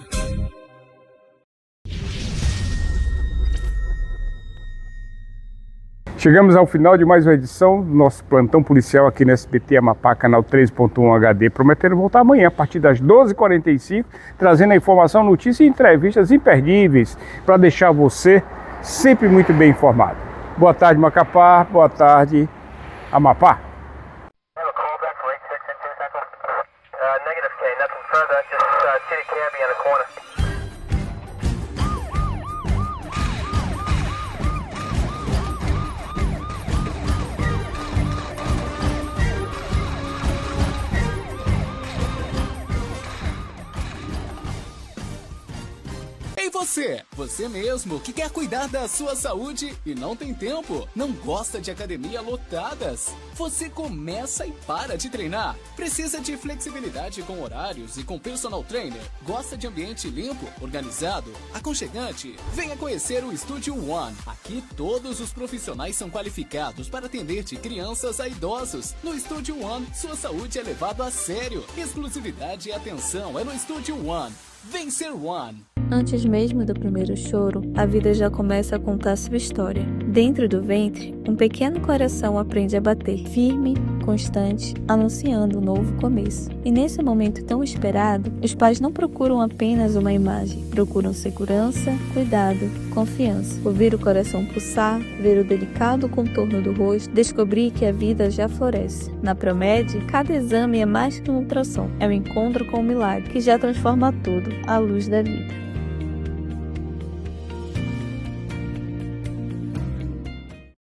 Chegamos ao final de mais uma edição do nosso plantão policial aqui no SBT Amapá, canal 3.1 HD, prometendo voltar amanhã a partir das 12h45, trazendo a informação, notícias e entrevistas imperdíveis para deixar você sempre muito bem informado. Boa tarde, Macapá. Boa tarde, Amapá. Ei você mesmo que quer cuidar da sua saúde e não tem tempo, não gosta de academia lotadas? Você começa e para de treinar? Precisa de flexibilidade com horários e com personal trainer? Gosta de ambiente limpo, organizado, aconchegante? Venha conhecer o Studio One. Aqui todos os profissionais são qualificados para atender de crianças a idosos. No Studio One, sua saúde é levada a sério. Exclusividade e atenção é no Studio One. Vem ser One. Antes mesmo do primeiro choro, a vida já começa a contar sua história. Dentro do ventre, um pequeno coração aprende a bater, firme, constante, anunciando um novo começo. E nesse momento tão esperado, os pais não procuram apenas uma imagem, procuram segurança, cuidado, confiança. Ouvir o coração pulsar, ver o delicado contorno do rosto, descobrir que a vida já floresce. Na Promed, cada exame é mais que um ultrassom, é um encontro com o milagre, que já transforma tudo, à luz da vida.